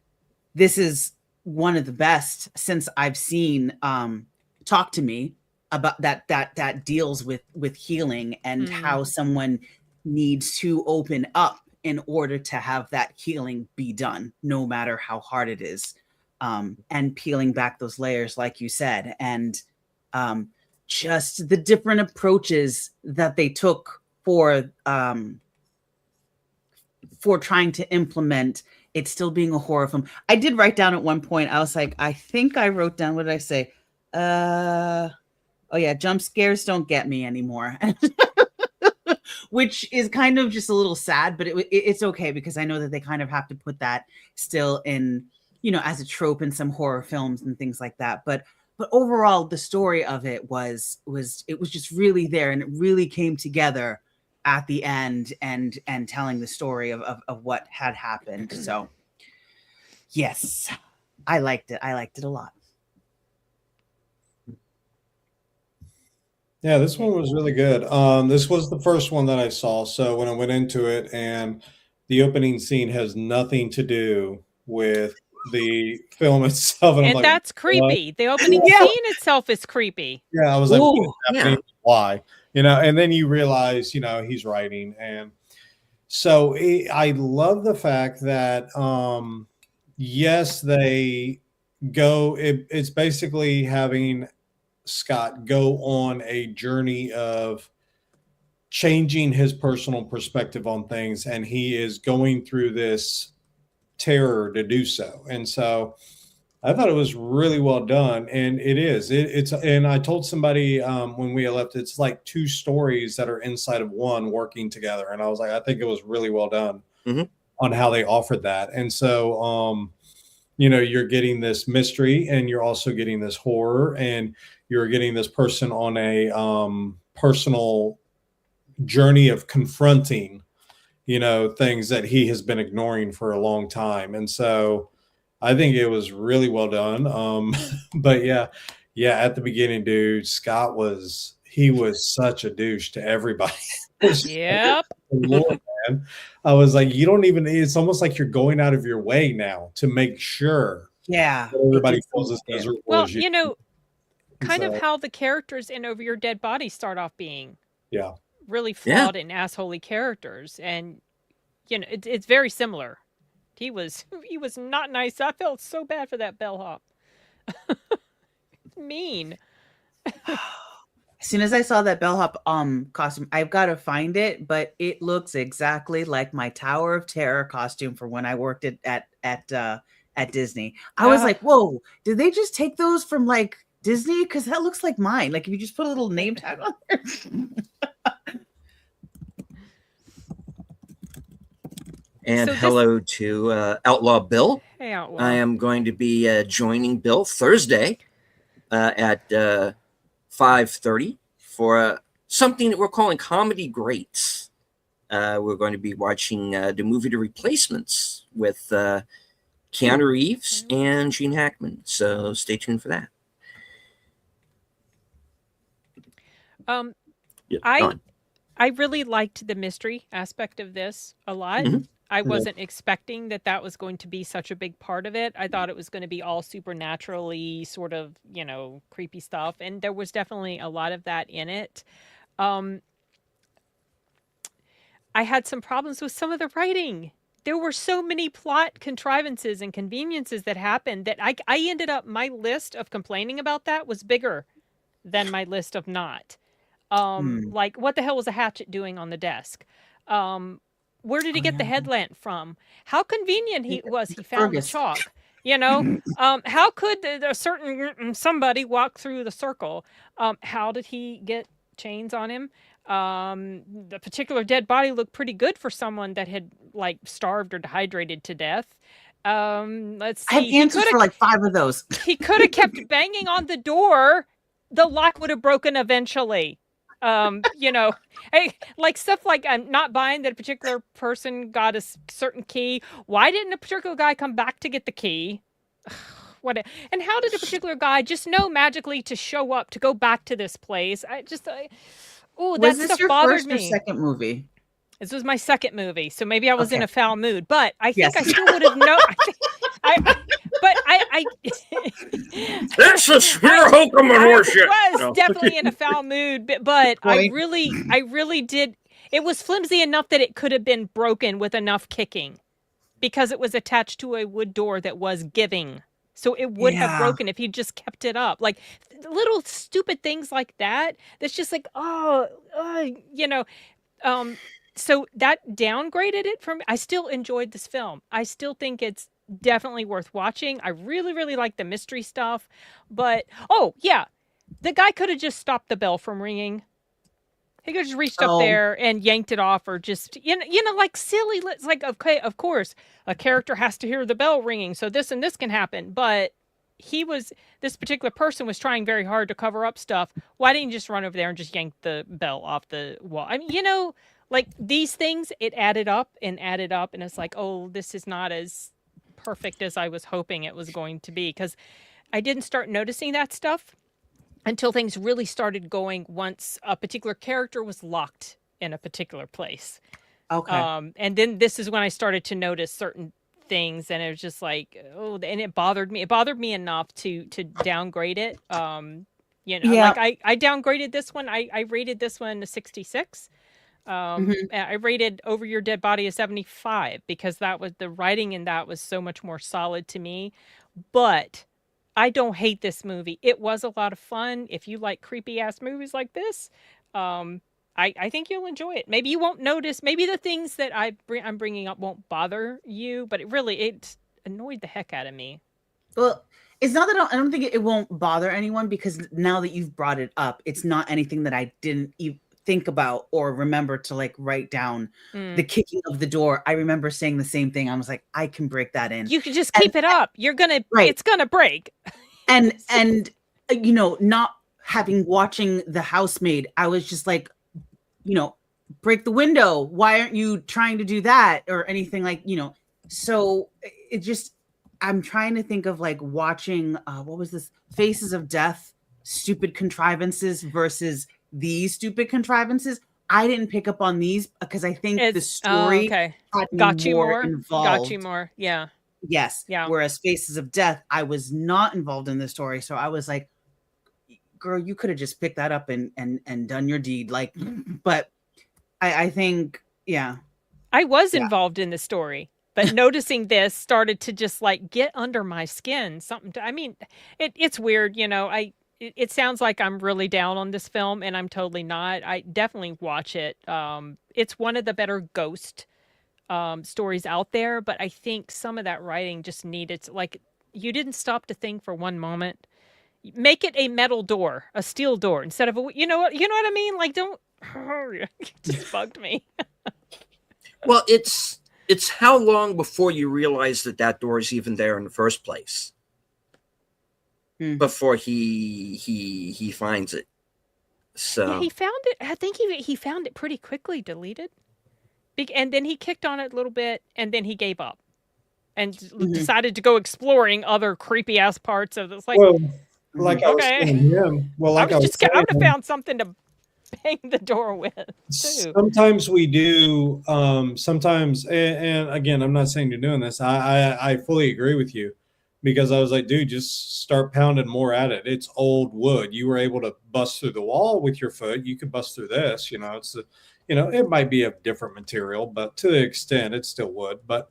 this is one of the best since I've seen Talk to Me about that deals with healing and how someone needs to open up in order to have that healing be done, no matter how hard it is. And peeling back those layers, like you said, and just the different approaches that they took for trying to implement it still being a horror film. I did write down at one point, I was like, I think I wrote down, what did I say? Oh yeah, jump scares don't get me anymore. Which is kind of just a little sad, but it's okay because I know that they kind of have to put that still in, as a trope in some horror films and things like that. But overall, the story of it was just really there, and it really came together at the end and telling the story of what had happened. So yes, I liked it. I liked it a lot. Yeah, this one was really good. This was the first one that I saw. So when I went into it, and the opening scene has nothing to do with the film itself, and I'm And like, that's "What?" creepy. The opening Yeah. scene itself is creepy. Yeah, I was like, "What is Ooh, happening? yeah. Why?" And then you realize, he's writing, and so I love the fact that, yes, they go. It's basically having Scott go on a journey of changing his personal perspective on things, and he is going through this terror to do so. And so I thought it was really well done, and it is. It's and I told somebody when we left, it's like two stories that are inside of one working together, and I was like, I think it was really well done on how they offered that. And so you're getting this mystery, and you're also getting this horror, and you're getting this person on a personal journey of confronting, things that he has been ignoring for a long time. And so I think it was really well done. But yeah, at the beginning, dude, Scott was such a douche to everybody. Yep. Lord, man. I was like, you don't even, it's almost like you're going out of your way now to make sure Yeah. that everybody feels as miserable Well, as you. kind of So- how the characters in Over Your Dead Body start off being Yeah. really flawed and assholey characters, and it's very similar. He was not nice. I felt so bad for that bellhop. Mean. As soon as I saw that bellhop costume, I've got to find it, but it looks exactly like my Tower of Terror costume for when I worked at Disney. I was like, whoa, did they just take those from like Disney? Because that looks like mine. Like if you just put a little name tag on there. And So this- hello to Outlaw Bill. Hey, Outlaw. I am going to be joining Bill Thursday at 5:30 for something that we're calling Comedy Greats. We're going to be watching the movie The Replacements with Keanu Reeves and Gene Hackman. So stay tuned for that. Yeah, Dawn. I really liked the mystery aspect of this a lot. Mhm. I wasn't expecting that was going to be such a big part of it. I thought it was going to be all supernaturally sort of, creepy stuff. And there was definitely a lot of that in it. I had some problems with some of the writing. There were so many plot contrivances and conveniences that happened that I ended up, my list of complaining about that was bigger than my list of not. Like, what the hell was a hatchet doing on the desk? Where did he get the headlamp from? How convenient he found the Fergus. chalk. How could a certain somebody walk through the circle? How did he get chains on him? The particular dead body looked pretty good for someone that had like starved or dehydrated to death. Let's see. I have answers for like 5 of those. He could have kept banging on the door. The lock would have broken eventually. Hey, like stuff like I'm not buying that a particular person got a certain key. Why didn't a particular guy come back to get the key? And how did a particular guy just know magically to show up to go back to this place? That Was this stuff your bothered first or me. second movie? This was my second movie, so maybe I was in Okay. a foul mood. But I think Yes. I still would have known. I This is pure hokum and I horseshit. was No. definitely in a foul mood, but I Point. really did. It was flimsy enough that it could have been broken with enough kicking, because it was attached to a wood door that was giving. So it would have Yeah. broken if he just kept it up. Like little stupid things like that. That's just like, so that downgraded it for me. I still enjoyed this film. I still think it's definitely worth watching. I really, really like the mystery stuff. But, oh, yeah. the guy could have just stopped the bell from ringing. He could have just reached up Oh. there and yanked it off, or just like silly. It's like, okay, of course, a character has to hear the bell ringing, so this and this can happen. But this particular person was trying very hard to cover up stuff. Why didn't you just run over there and just yank the bell off the wall? I mean, like these things, it added up, and it's like, oh, this is not as perfect as I was hoping it was going to be, because I didn't start noticing that stuff until things really started going once a particular character was locked in a particular place. Okay. And then this is when I started to notice certain things, and it was just like, oh, and it bothered me. It bothered me enough to downgrade it. Yeah. Like I downgraded this one. I rated this one a 66. I rated Over Your Dead Body a 75, because that was the writing in that was so much more solid to me. But I don't hate this movie. It was a lot of fun. If you like creepy ass movies like this, I think you'll enjoy it. Maybe you won't notice. Maybe the things that I'm bringing up won't bother you, but it annoyed the heck out of me. Well, it's not that I don't think it won't bother anyone, because now that you've brought it up, it's not anything that I didn't even think about or remember to like write down. The kicking of the door, I remember saying the same thing. I was like, I can break that in. You can just keep it up. It's gonna break. And not having watching The Housemaid, I was just like, break the window. Why aren't you trying to do that or anything, like, so it just, I'm trying to think of like watching what was this, Faces of Death, stupid contrivances versus these stupid contrivances. I didn't pick up on these because I think the story had me more involved. Got you more. Yeah. Yes. Yeah. Whereas Faces of Death, I was not involved in the story. So I was like, girl, you could have just picked that up and done your deed. Like, but I think, yeah. I was involved in the story, but noticing this started to just like get under my skin. It's weird. It sounds like I'm really down on this film, and I'm totally not. I definitely watch it. It's one of the better ghost stories out there, but I think some of that writing just needed to, like, you didn't stop to think for one moment. Make it a metal door, a steel door, instead of you know what I mean? Like, don't. It just bugged me. Well, it's how long before you realize that door is even there in the first place. Before he finds it. So yeah, he found it. I think he found it pretty quickly deleted. And then he kicked on it a little bit, and then he gave up and decided to go exploring other creepy ass parts of this. Like, well, like I was saying, yeah. Well, like I would have found something to bang the door with too. Sometimes we do. Sometimes, and again, I'm not saying you're doing this. I fully agree with you. Because I was like, dude, just start pounding more at it. It's old wood. You were able to bust through the wall with your foot. You could bust through this. It might be of different material, but to the extent, it's still wood. But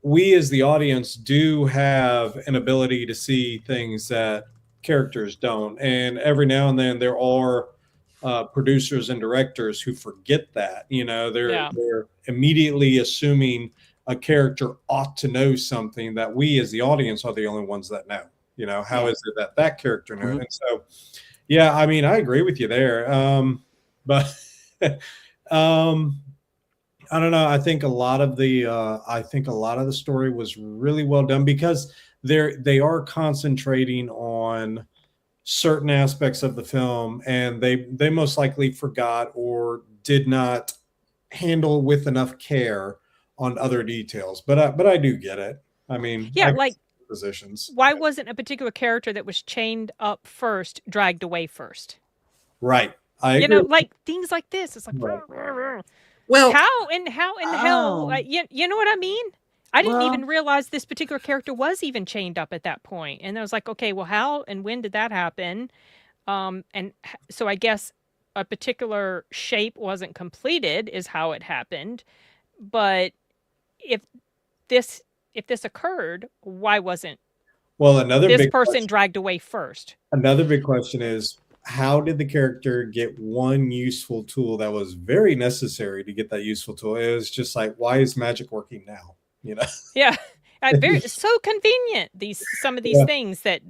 we, as the audience, do have an ability to see things that characters don't. And every now and then, there are producers and directors who forget that. They're immediately assuming a character ought to know something that we as the audience are the only ones that know. How is it that character knows? And so, yeah, I mean, I agree with you there. But I don't know. I think a lot of the story was really well done, because they are concentrating on certain aspects of the film, and they most likely forgot or did not handle with enough care on other details, but I do get it. I mean, yeah, like positions. Why wasn't a particular character that was chained up first dragged away first? Right. I agree. Like things like this. It's like, well, how in hell? You know what I mean? I didn't even realize this particular character was even chained up at that point, and I was like, okay, well, how and when did that happen? And so I guess a particular shape wasn't completed, is how it happened, but if this occurred, why wasn't this person dragged away first? Another big question is, how did the character get one useful tool that was very necessary to get that useful tool? It was just like, why is magic working now? Yeah. It's so convenient. Some of these things that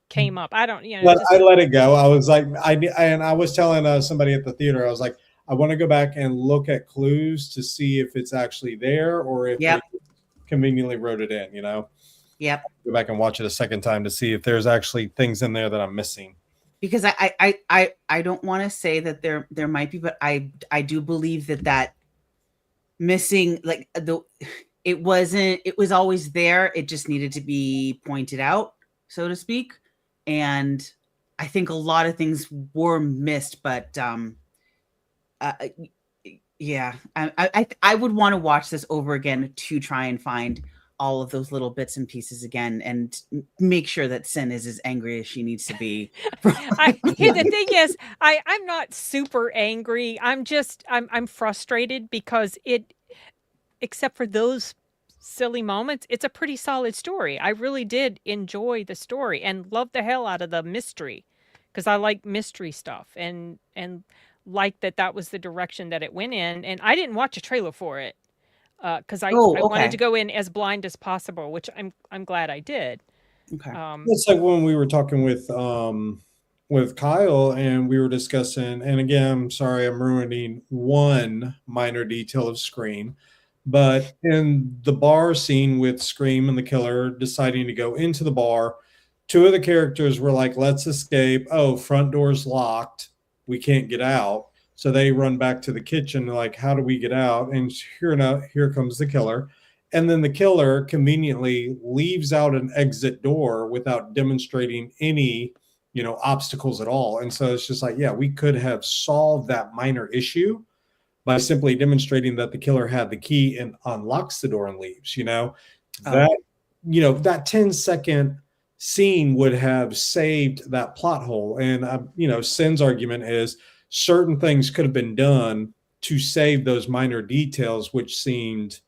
came up. I don't, But just, I let it go. I was like, I was telling somebody at the theater, I was like, I want to go back and look at clues to see if it's actually there or if Yep. they conveniently wrote it in. Yep. Go back and watch it a second time to see if there's actually things in there that I'm missing. Because I don't want to say that there might be, but I do believe that missing, like, it was always there. It just needed to be pointed out, so to speak. And I think a lot of things were missed, but yeah, I would want to watch this over again to try and find all of those little bits and pieces again and make sure that Sin is as angry as she needs to be. The thing is, I'm not super angry. I'm frustrated because except for those silly moments, it's a pretty solid story. I really did enjoy the story and love the hell out of the mystery because I like mystery stuff and like that was the direction that it went in. And I didn't watch a trailer for it because I wanted to go in as blind as possible, which I'm glad I did. Okay. It's like when we were talking with Kyle and we were discussing, and again, I'm sorry, I'm ruining one minor detail of Scream, but in the bar scene with Scream and the killer deciding to go into the bar, two of the characters were like, let's escape. Oh, front door's locked. We can't get out. So they run back to the kitchen, like, how do we get out? And here comes the killer. And then the killer conveniently leaves out an exit door without demonstrating any, obstacles at all. And so it's just like, yeah, we could have solved that minor issue by simply demonstrating that the killer had the key and unlocks the door and leaves. That 10-second scene would have saved that plot hole. And Sin's argument is certain things could have been done to save those minor details, which seemed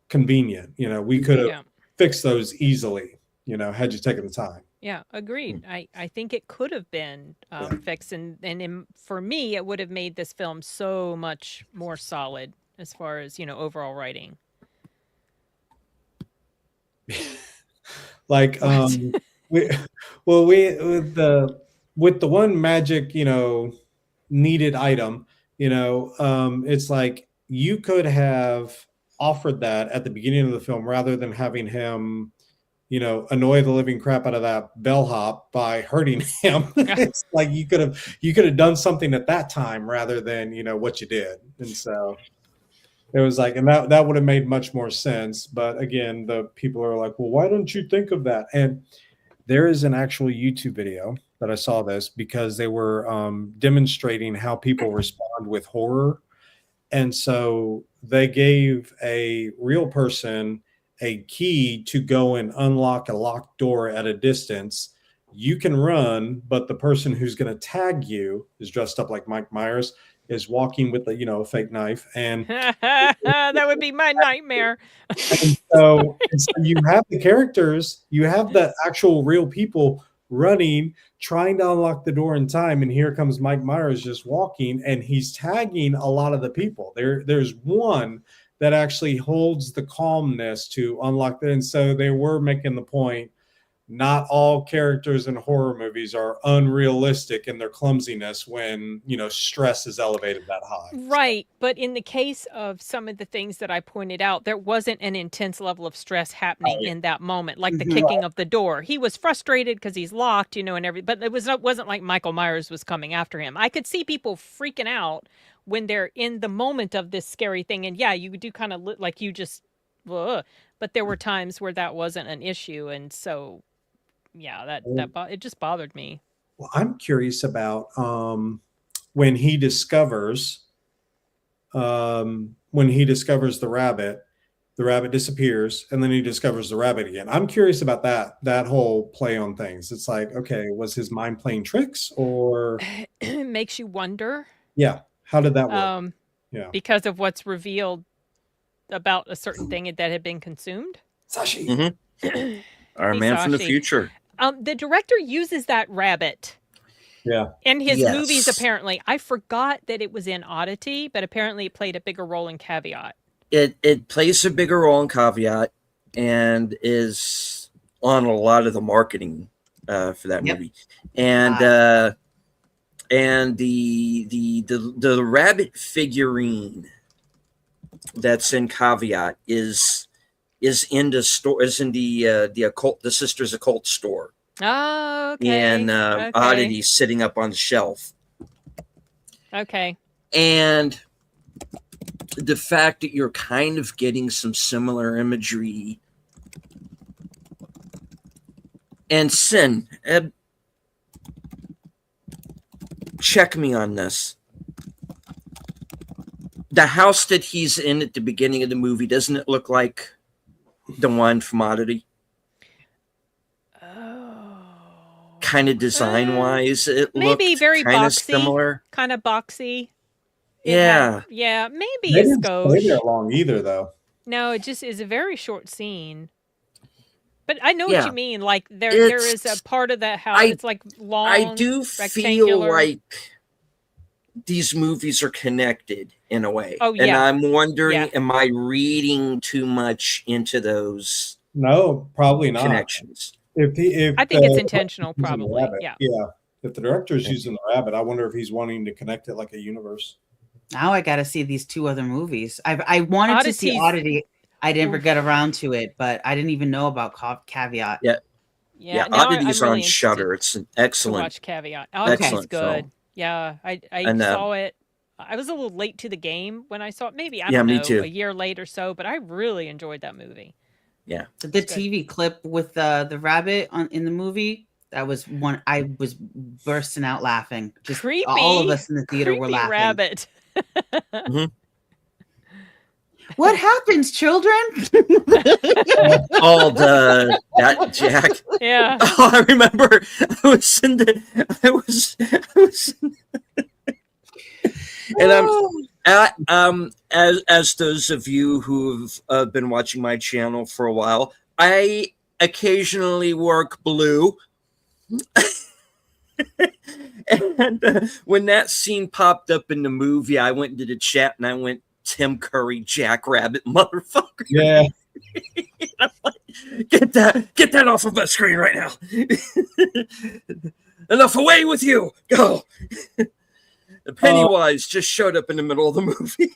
convenient. We could have fixed those easily, had you taken the time. Yeah, agreed. I think it could have been fixed, and for me, it would have made this film so much more solid as far as overall writing. Like with the one magic needed item, it's like you could have offered that at the beginning of the film rather than having him annoy the living crap out of that bellhop by hurting him. It's like you could have done something at that time rather than what you did. And so it was like, and that would have made much more sense. But again, the people are like, well, why don't you think of that? And there is an actual YouTube video that I saw this because they were demonstrating how people respond with horror. And so they gave a real person a key to go and unlock a locked door at a distance. You can run, but the person who's going to tag you is dressed up like Mike Myers, is walking with a fake knife. And that would be my nightmare. and so you have the characters, you have the actual real people running, trying to unlock the door in time. And here comes Mike Myers just walking, and he's tagging a lot of the people. There's one that actually holds the calmness to unlock that. And so they were making the point, not all characters in horror movies are unrealistic in their clumsiness when, stress is elevated that high. Right. But in the case of some of the things that I pointed out, there wasn't an intense level of stress happening in that moment, like the kicking of the door. He was frustrated because he's locked, and but it wasn't like Michael Myers was coming after him. I could see people freaking out when they're in the moment of this scary thing. And yeah, you do kind of like you just, but there were times where that wasn't an issue. And so, yeah, it just bothered me. Well, I'm curious about when he discovers the rabbit disappears, and then he discovers the rabbit again. I'm curious about that whole play on things. It's like, okay, was his mind playing tricks, or It makes you wonder. Yeah. How did that work? Because of what's revealed about a certain thing that had been consumed. Sashi. Mm-hmm. Our man from the future. The director uses that rabbit. Yeah. In his movies, apparently. I forgot that it was in Oddity, but apparently it played a bigger role in Caveat. It plays a bigger role in Caveat, and is on a lot of the marketing for that Yep. movie. And the rabbit figurine that's in Caveat is in the store, is in the occult, the Sisters Occult store. Oh, okay. And Okay. Oddity sitting up on the shelf. Okay. And the fact that you're kind of getting some similar imagery. And Sin, check me on this. The house that he's in at the beginning of the movie, doesn't it look like the one from Oddity? Oh. Kind of design-wise, it Maybe looked very kind of boxy. similar. Kind of boxy. It Yeah. yeah, maybe They a didn't stay skosh. there long either, though. No, it just is a very short scene. But I know Yeah. what you mean. Like there is It's- a part of that house. I- It's like long. I do feel rectangular. like these movies are connected in a way. Oh, And yeah. I'm wondering, Yeah. am I reading too much into those No, probably not. connections? If I think it's the intentional, director's using the probably. rabbit, Yeah. yeah. If the director's using the rabbit, I wonder if he's wanting to connect it like a universe. Now I got to see these two other movies. I wanted to see Oddities- Oddity. I never Oof. got around to it, but I didn't even know about Caveat. Yeah. Yeah. Yeah, now Oddity's I'm on really interested Shutter. It's an to excellent. watch Caveat. Oh, okay. Excellent Good. film. Yeah. I And, saw it. I was a little late to the game when I saw it. Maybe, I Yeah, don't me know, too. a year late or so, but I really enjoyed that movie. The It's good. TV clip with the rabbit in the movie, that was one I was bursting out laughing. Just Creepy. all of us in the theater were Creepy laughing. rabbit. What happens, children? All that Jack. Yeah. Oh, I remember. I was in the. And as those of you who've been watching my channel for a while, I occasionally work blue. And when that scene popped up in the movie, I went into the chat and I went, Tim Curry, Jackrabbit, motherfucker. Yeah. I'm like, get that off of my screen right now. Enough, away with you. Go. Pennywise just showed up in the middle of the movie.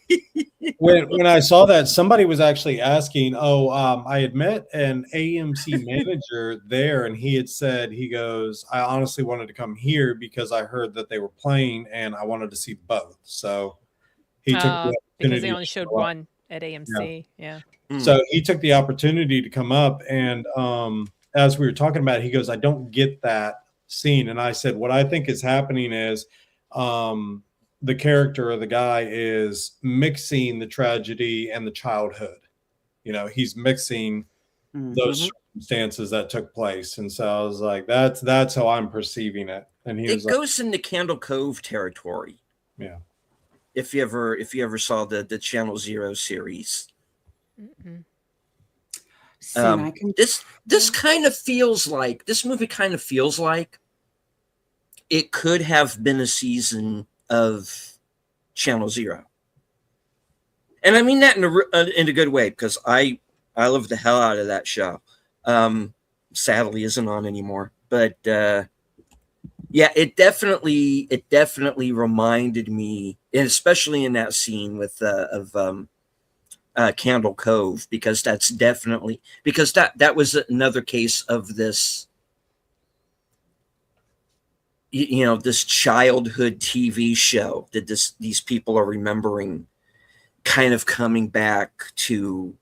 When I saw that, somebody was actually asking, I had met an AMC manager there, and he had said, he goes, I honestly wanted to come here because I heard that they were playing and I wanted to see both. So he took the opportunity Because they to only showed show up. one at AMC. Yeah. So he took the opportunity to come up, and as we were talking about it, he goes, I don't get that scene. And I said, what I think is happening is the character of the guy is mixing the tragedy and the childhood. You know, he's mixing those circumstances that took place. And so I was like, that's how I'm perceiving it. And he was It goes into Candle Cove territory. Yeah. If you ever saw the Channel Zero series. This kind of feels like, this movie kind of feels like it could have been a season of Channel Zero. And I mean that in a good way, because I love the hell out of that show. Sadly isn't on anymore, but yeah, it definitely reminded me, and especially in that scene with Candle Cove, because that's definitely, because that was another case of this, you know, this childhood TV show that these people are remembering kind of coming back to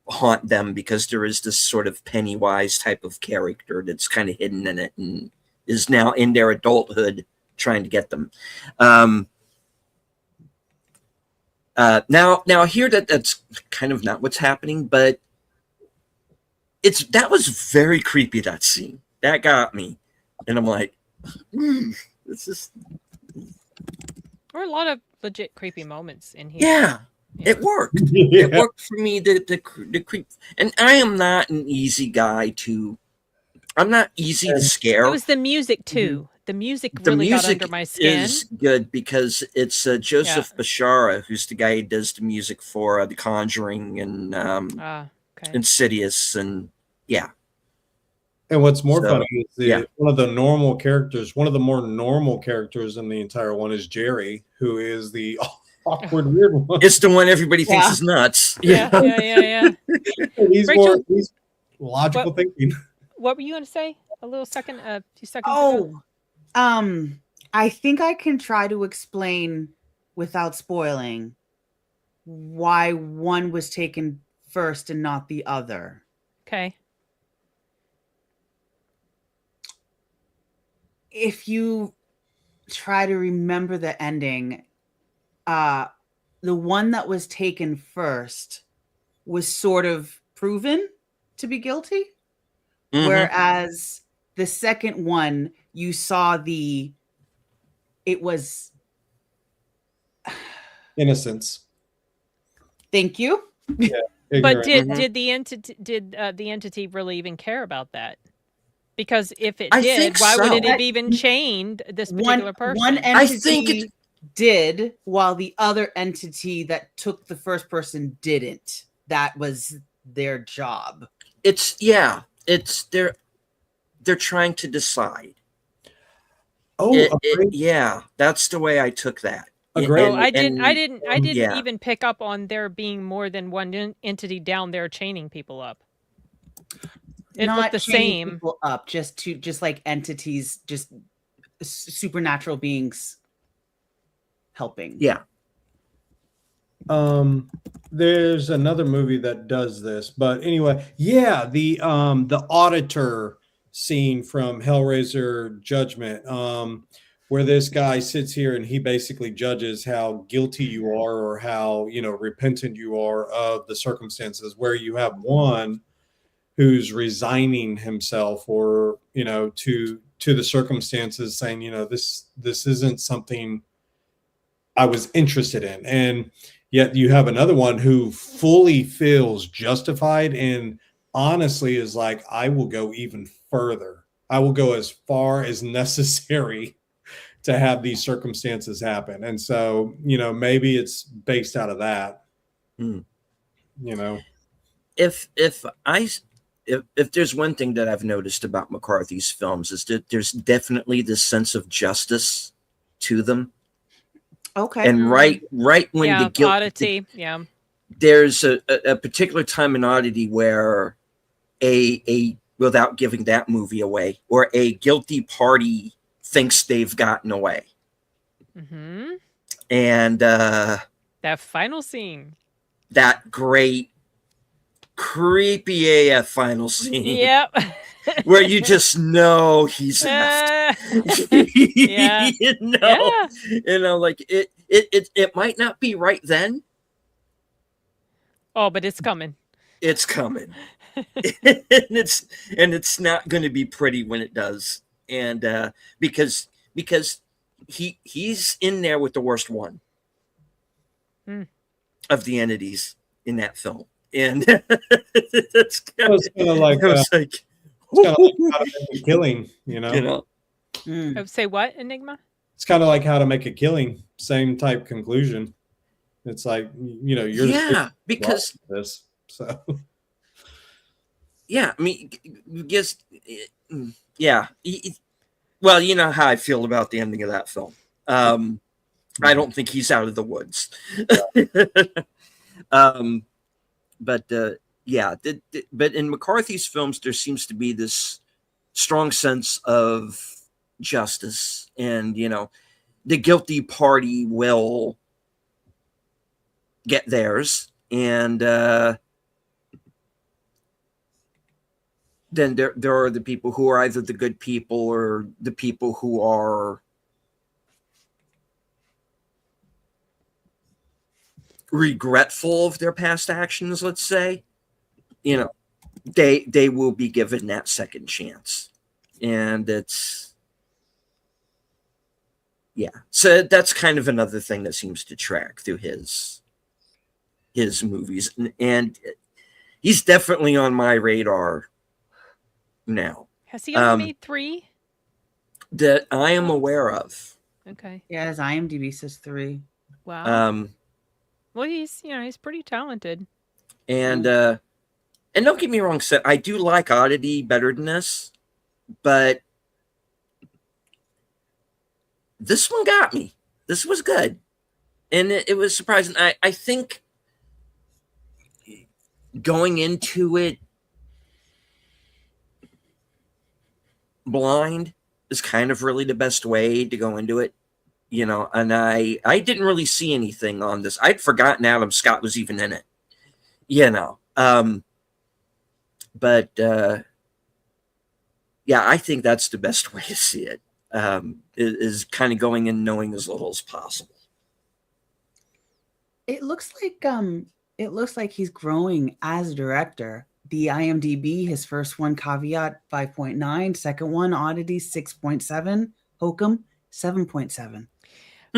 haunt them, because there is this sort of Pennywise type of character that's kind of hidden in it and is now in their adulthood trying to get them. Now I hear that's kind of not what's happening, but that was very creepy, that scene. That got me. And I'm like, this is... There were a lot of legit creepy moments in here. Yeah, it worked. It worked for me, the creep. And I am not an easy guy to... I'm not easy to scare. It was the music, too. The music really got under my skin. Is good because it's Joseph Bashara, who's the guy who does the music for The Conjuring and Okay. Insidious, and yeah. And what's more So, funny is yeah. one of the normal characters, one of the more normal characters in the entire one is Jerry, who is the awkward, weird one. It's the one everybody thinks Yeah. is nuts. Yeah. He's Rachel, he's logical thinking. What were you going to say? A few seconds ago? Oh, I think I can try to explain without spoiling why one was taken first and not the other. Okay. If you try to remember the ending, the one that was taken first was sort of proven to be guilty, Mhm. whereas the second one, you saw it was Innocence. thank you. But Ignorant. did the entity really even care about that? Because if it I did, think why would it so. have even chained this particular person? One I entity think did, while the other entity that took the first person didn't. That was their job. It's they're trying to decide. Oh, Yeah, that's the way I took that. Agreed. Oh, I didn't yeah. even pick up on there being more than one entity down there chaining people up. It Not looked the chaining same. people up, just like entities, just supernatural beings helping. Yeah. There's another movie that does this, but anyway, yeah, the auditor scene from Hellraiser Judgment, where this guy sits here and he basically judges how guilty you are or how, repentant you are of the circumstances, where you have one who's resigning himself or, to the circumstances, saying, this isn't something I was interested in. And yet you have another one who fully feels justified and honestly is like, I will go even further. I will go as far as necessary to have these circumstances happen. And so, maybe it's based out of that. If there's one thing that I've noticed about McCarthy's films is that there's definitely this sense of justice to them. Okay. And right when the guilt, oddity, yeah. There's a particular time in Oddity where a without giving that movie away, or a guilty party thinks they've gotten away. Mm-hmm. And that final scene, that great creepy AF final scene. Yep. Where you just know he's yeah. Like it might not be right then. Oh, but it's coming. It's coming. and it's not going to be pretty when it does. And because he's in there with the worst one of the entities in that film. And it's kind of like it's kind of like How to Make a Killing, Say what, Enigma? It's kind of like How to Make a Killing, same type conclusion. It's like, you're because this. So yeah, I mean, just yeah. Well, you know how I feel about the ending of that film. I don't think he's out of the woods. But in McCarthy's films, there seems to be this strong sense of justice, and the guilty party will get theirs, and then there are the people who are either the good people or the people who are regretful of their past actions, let's say. They will be given that second chance. And so that's kind of another thing that seems to track through his movies, and he's definitely on my radar now. Has he only made 3 that I am aware of? Okay. Yeah, his IMDb says 3. Wow. Well, he's pretty talented. And and don't get me wrong, Seth, I do like Oddity better than this, but this one got me. This was good. And it was surprising. I think going into it blind is kind of really the best way to go into it, you know. And I didn't really see anything on this. I'd forgotten Adam Scott was even in it, you know. But yeah, I think that's the best way to see it. Is kind of going in knowing as little as possible. It looks like he's growing as a director. The IMDb, his first one, Caveat 5.9, second one, Oddity 6.7, Hokum 7.7.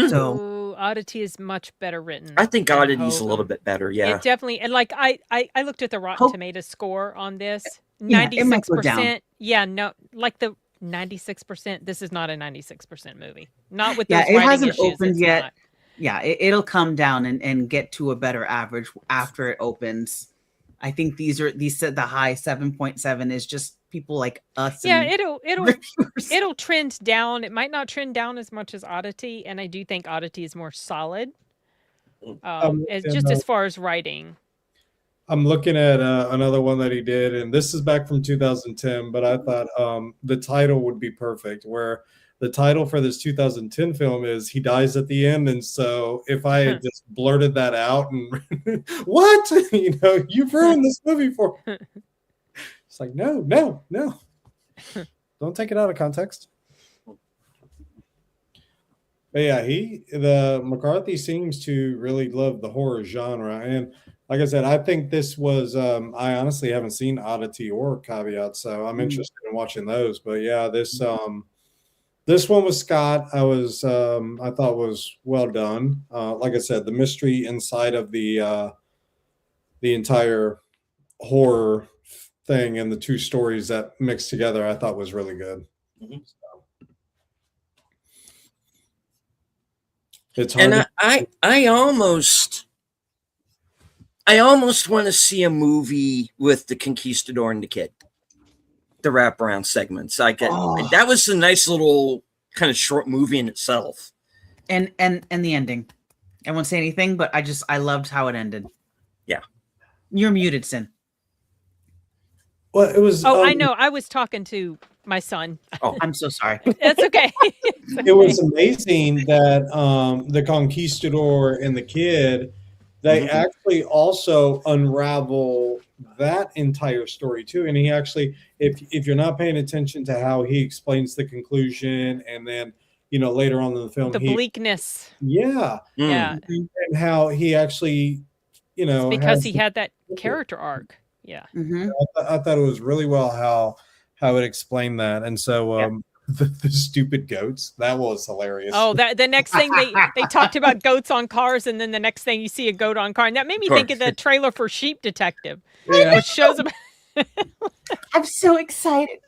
So Ooh, Oddity is much better written. I think than Oddity's a Hokum. little bit better. Yeah. It definitely, and like I looked at the Rotten Hope- Tomatoes score on this. Yeah, it might go down. 96%. Yeah, no, like the 96%. This is not a 96% movie. Not with Yeah, those it writing hasn't issues, opened it's yet. not. Yeah, it'll come down and get to a better average after it opens. I think these said the high 7.7 is just people like us. Yeah, and reviewers. it'll trend down. It might not trend down as much as Oddity, and I do think Oddity is more solid. As far as writing. I'm looking at another one that he did, and this is back from 2010, but I thought the title would be perfect, where the title for this 2010 film is He Dies at the End. And so if I had just blurted that out and what? You know, you've ruined this movie for me. It's like, no. Don't take it out of context. But yeah, the McCarthy seems to really love the horror genre. And like I said, I think this was, I honestly haven't seen Oddity or Caveat, so I'm interested in watching those. But yeah, this one with Scott, I thought was well done. Like I said, the mystery inside of the entire horror thing and the two stories that mixed together, I thought was really good. Mm-hmm. So. It's hard. And I almost want to see a movie with the Conquistador and the kid. The wraparound segments. That was a nice little kind of short movie in itself. And the ending. I won't say anything, but I loved how it ended. Yeah. You're muted, Sin. Well, it was. Oh, I know. I was talking to my son. Oh, I'm so sorry. That's okay. It's okay. It was amazing that the Conquistador and the kid, they actually also unravel that entire story too. And he actually, if you're not paying attention to how he explains the conclusion, and then later on in the film, the bleakness. Yeah, Yeah, and how he actually, it's because he had that character arc. Yeah, I thought it was really well how it explained that. And so the stupid goats, that was hilarious. Oh, that the next thing they talked about goats on cars, and then the next thing you see a goat on car, and that made me think of the trailer for Sheep Detective, which shows about. I'm so excited.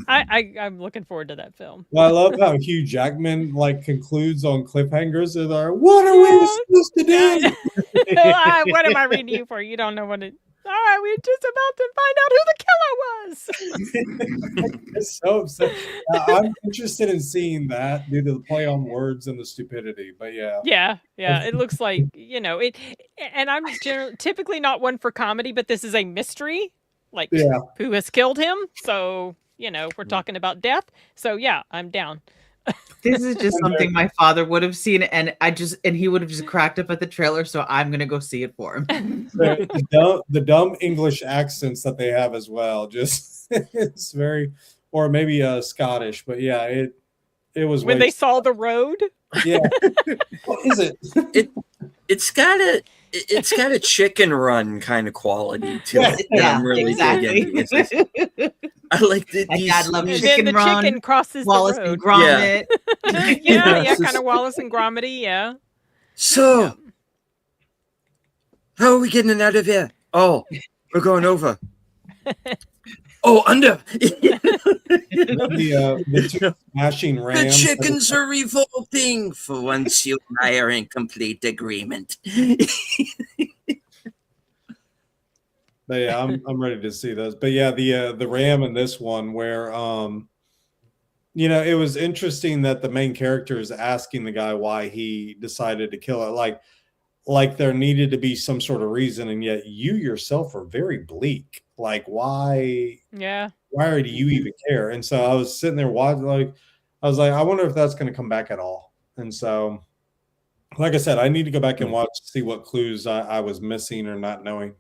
I'm looking forward to that film. Well, I love how Hugh Jackman concludes on cliffhangers. And they're like, what are we supposed to do? What am I reading you for? You don't know what it. All right, we're just about to find out who the killer was. It's so upset. I'm interested in seeing that due to the play on words and the stupidity. But yeah. It looks like it. And I'm typically not one for comedy, but this is a mystery. Who has killed him? So we're talking about death. So yeah, I'm down. This is just something my father would have seen, and he would have just cracked up at the trailer. So I'm gonna go see it for him. The dumb English accents that they have as well, just it's very, or maybe Scottish, but yeah, it was when they saw the road. Yeah, what is it? It's got a Chicken Run kind of quality to it. Yeah, I'm really exactly. digging. I like that. Dad loves And Chicken then the Run, chicken crosses Wallace the and road. Gromit. Yeah, kind of Wallace and Gromity. Yeah. So, how are we getting out of here? Oh, we're going over. Oh, under. the two smashing The rams. chickens are revolting. For once, you and I are in complete agreement. But yeah, I'm ready to see those. But yeah, the ram in this one where it was interesting that the main character is asking the guy why he decided to kill it. Like there needed to be some sort of reason, and yet you yourself are very bleak. Like why Yeah. do you even care? And so I was sitting there watching, I was like, I wonder if that's going to come back at all. And so, like I said, I need to go back and watch, see what clues I was missing or not knowing.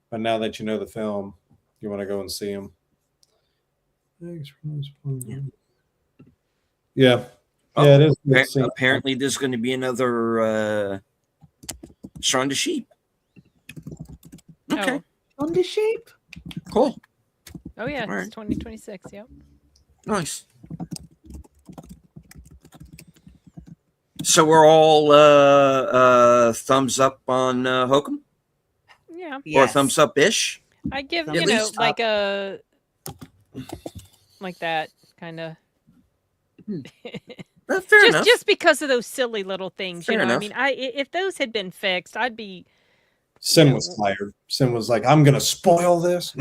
But now that you know the film, you want to go and see them. Yeah. Oh, Yeah, it is. Apparently, there's going to be another Shaun the Sheep. Okay. On the shape. Cool. Oh yeah, All right. it's 2026. Yep. Nice. So we're all thumbs up on Hokum? Yeah. Or Yes. thumbs up ish? I give At you know least like that kind of. Fair enough. Just because of those silly little things, Fair you know. enough. I mean, if those had been fixed, I'd be. Sin was tired. Sin was like, I'm going to spoil this.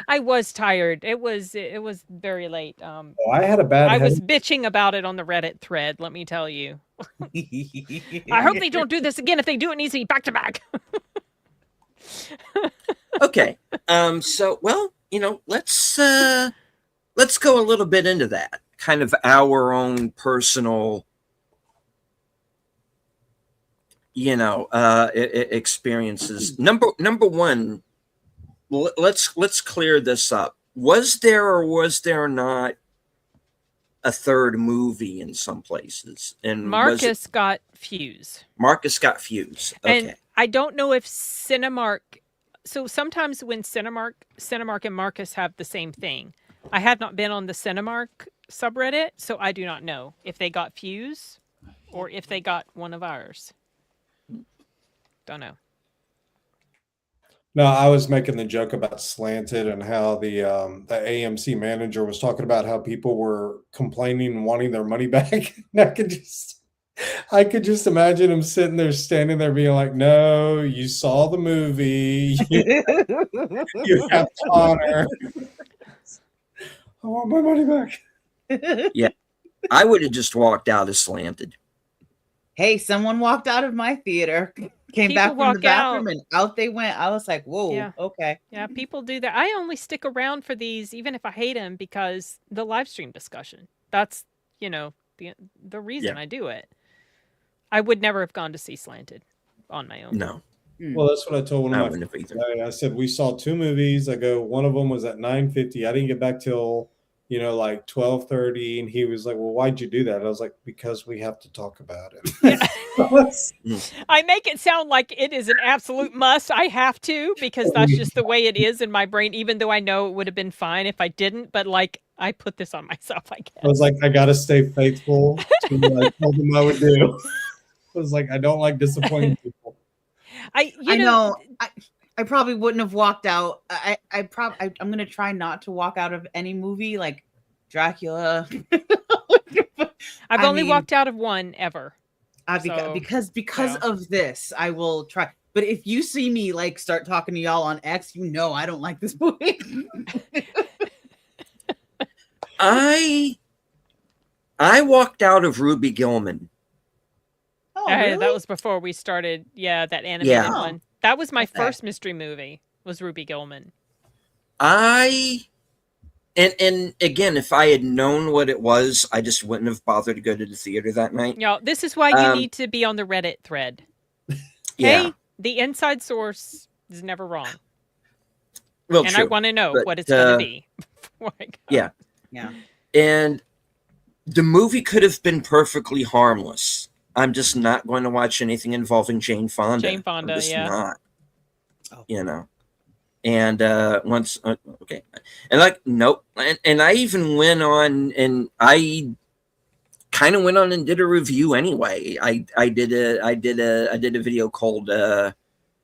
I was tired. It was very late. I had a bad I was head. bitching about it on the Reddit thread. Let me tell you. I hope they don't do this again. If they do, it needs to be back to back. Okay. So, well, let's go a little bit into that. Kind of our own personal, experiences. Number one, let's clear this up. Was there or was there not a third movie in some places? And Marcus got Fuse. Marcus got Fuse. Okay. And I don't know if Cinemark. So sometimes when Cinemark and Marcus have the same thing. I have not been on the Cinemark subreddit, so I do not know if they got Fuse or if they got one of ours. Don't know. No, I was making the joke about Slanted and how the AMC manager was talking about how people were complaining and wanting their money back. And I could just imagine him sitting there, standing there, being like, "No, you saw the movie. You have honor. I want my money back." Yeah. I would have just walked out as Slanted. Hey, someone walked out of my theater, came People back from the walk bathroom, out. and out they went. I was like, whoa, Yeah. okay. Yeah, people do that. I only stick around for these, even if I hate them, because the live stream discussion. That's, the reason I do it. I would never have gone to see Slanted on my own. No. Well, that's what I told one I of my wouldn't have friends either. today. I said, we saw 2 movies. I go, one of them was at 9:50. I didn't get back till, like 12:30. And he was like, well, why'd you do that? I was like, because we have to talk about it. I make it sound like it is an absolute must. I have to, because that's just the way it is in my brain, even though I know it would have been fine if I didn't. But I put this on myself, I guess. I was like, I got to stay faithful to what I told them I would do. I was like, I don't like disappointing people. I know. I probably wouldn't have walked out. I'm gonna try not to walk out of any movie like Dracula. I've only walked out of one ever. Because of this, I will try. But if you see me start talking to y'all on X, I don't like this movie. I walked out of Ruby Gilman. Oh, really? That was before we started. Yeah, that animated Yeah. one. That was my Okay. first mystery movie. Was Ruby Gilman. And again, if I had known what it was, I just wouldn't have bothered to go to the theater that night. Y'all, this is why you need to be on the Reddit thread. Yeah. Hey, the inside source is never wrong. Well, And true. I want to know But, what it's going to be. before I go. Yeah. Yeah. And the movie could have been perfectly harmless. I'm just not going to watch anything involving Jane Fonda. Jane Fonda, I'm just yeah. not. Oh. And once, okay, and nope. And I even went on, and I kind of went on and did a review anyway. I did a video called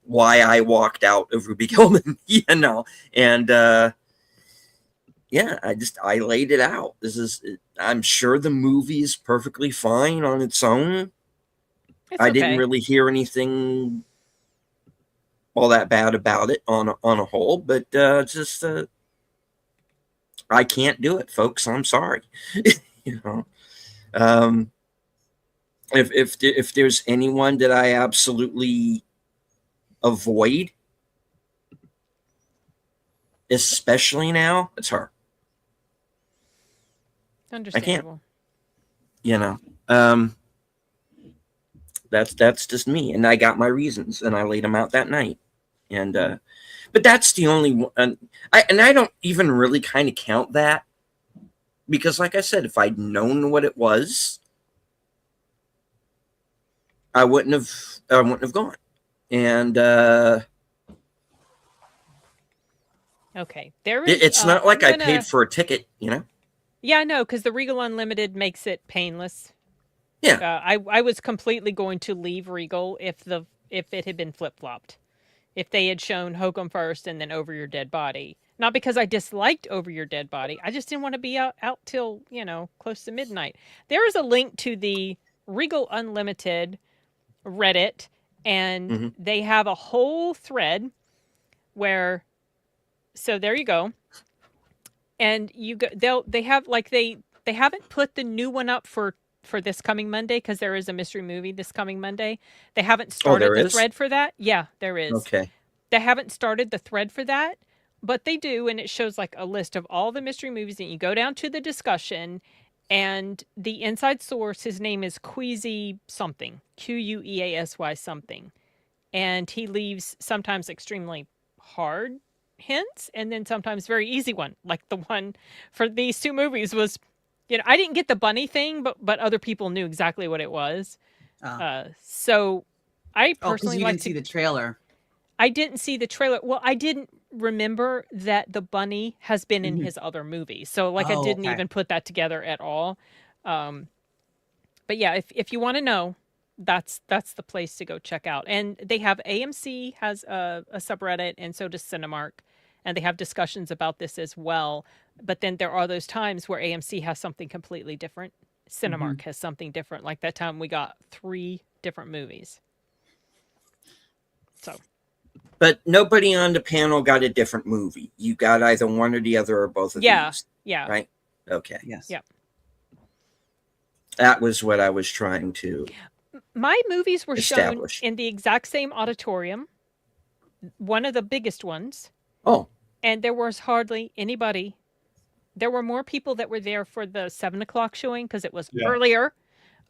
"Why I Walked Out of Ruby Gilman," and yeah, I laid it out. I'm sure the movie is perfectly fine on its own. It's I okay. didn't really hear anything all that bad about it on a whole, but just I can't do it, folks. I'm sorry. You know, if there's anyone that I absolutely avoid, especially now, it's her. Understandable. You know, that's just me, and I got my reasons, and I laid them out that night, and but that's the only one. And I don't even really kind of count that, because, like I said, if I'd known what it was, I wouldn't have gone, and Okay, there is. it's not like I paid for a ticket, you know. Yeah, I know, because the Regal Unlimited makes it painless. Yeah. I was completely going to leave Regal if it had been flip flopped, if they had shown Hokum first and then Over Your Dead Body. Not because I disliked Over Your Dead Body, I just didn't want to be out till close to midnight. There is a link to the Regal Unlimited Reddit, and they have a whole thread where. So there you go, and you go. They haven't put the new one up for this coming Monday, because there is a mystery movie this coming Monday. They haven't started the thread for that. Yeah, there is. Okay. They haven't started the thread for that, but they do, and it shows like a list of all the mystery movies, and you go down to the discussion, and the inside source, his name is Queasy something, Queasy something, and he leaves sometimes extremely hard hints and then sometimes very easy one, like the one for these two movies was, I didn't get the bunny thing, but other people knew exactly what it was. So I personally you didn't see the trailer. I didn't see the trailer. Well, I didn't remember that the bunny has been in his other movies, so I didn't even put that together at all. But yeah, if you want to know, that's the place to go check out. And they have AMC has a subreddit, and so does Cinemark, and they have discussions about this as well. But then there are those times where AMC has something completely different. Cinemark has something different. Like that time we got 3 different movies. So, but nobody on the panel got a different movie. You got either one or the other, or both of these. Yeah. Right? Okay. Yes. Yeah. That was what I was trying to. My movies were shown establish. in the exact same auditorium, one of the biggest ones. Oh. And there was hardly anybody. There were more people that were there for the 7:00 showing because it was earlier.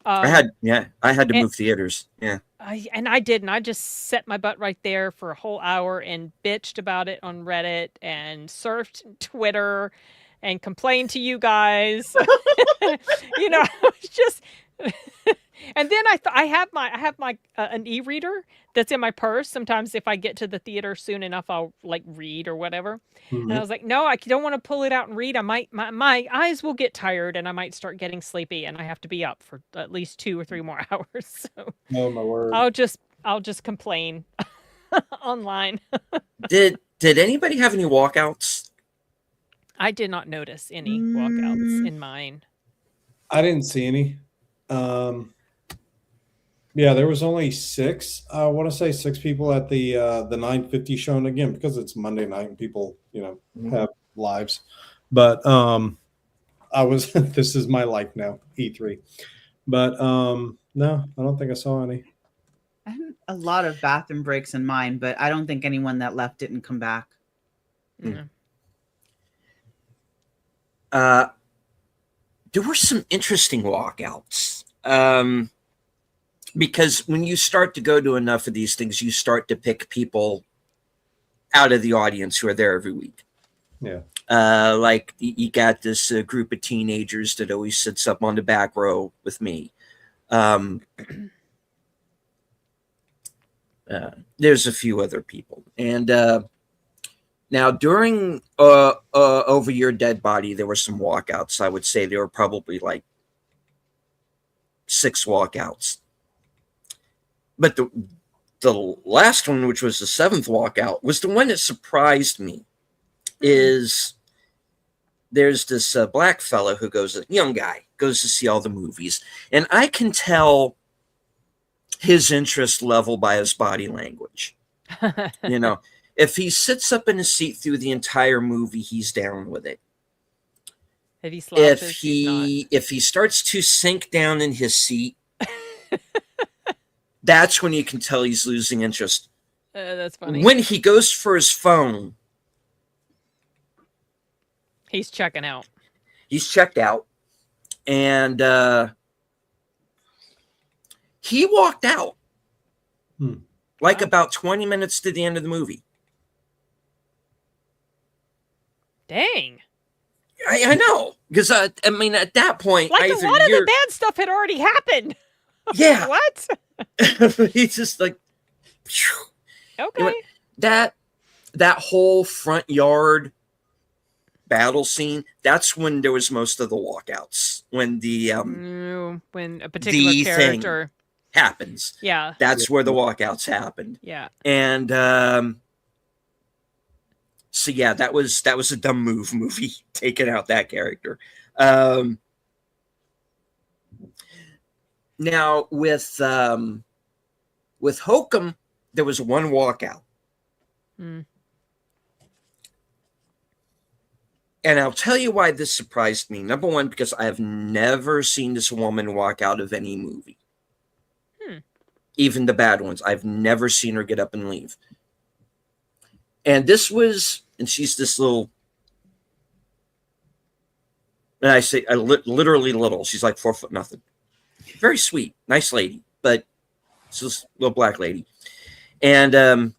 I had to move theaters. Yeah. I didn't. I just set my butt right there for a whole hour and bitched about it on Reddit and surfed Twitter and complained to you guys. It was just. And then I have my an e-reader that's in my purse. Sometimes if I get to the theater soon enough, I'll like read or whatever. And I was like, no, I don't want to pull it out and read. I might my eyes will get tired and I might start getting sleepy, and I have to be up for at least 2 or 3 more hours. So Oh my word! I'll just complain online. Did anybody have any walkouts? I did not notice any walkouts in mine. I didn't see any. Yeah, there was only 6. I want to say 6 people at the 9:50 show, and again, because it's Monday night and people, have lives. But I was this is my life now, E3. But no, I don't think I saw any. I had a lot of bathroom breaks in mine, but I don't think anyone that left didn't come back. Mm-hmm. There were some interesting walkouts. Because when you start to go to enough of these things, you start to pick people out of the audience who are there every week. Yeah. Like you got this group of teenagers that always sits up on the back row with me. There's a few other people. And now during Over Your Dead Body, there were some walkouts. I would say there were probably like 6 walkouts. But the last one, which was the 7th walkout, was the one that surprised me. Is there's this black fellow who goes, a young guy, goes to see all the movies. And I can tell his interest level by his body language. You know, if he sits up in his seat through the entire movie, he's down with it. If he slouches, If he's not. if he starts to sink down in his seat, that's when you can tell he's losing interest. That's funny. When he goes for his phone, He's checking out. he's checked out, and he walked out like about 20 minutes to the end of the movie. Dang. I know, because I mean, at that point, Like a either lot of you're- the bad stuff had already happened. yeah, What? he's just like, phew. Okay. that whole front yard battle scene. That's when there was most of the walkouts. When the When a particular the thing character. happens, Yeah. that's where the walkouts happened. Yeah. And so yeah, that was a dumb movie taking out that character. Now with Hokum, there was one walkout. Mm. And I'll tell you why this surprised me. Number one, because I have never seen this woman walk out of any movie. Even the bad ones. I've never seen her get up and leave. And this was, and she's this little, and I say literally little. She's like 4 foot nothing. Very sweet, nice lady, but it's this little black lady. And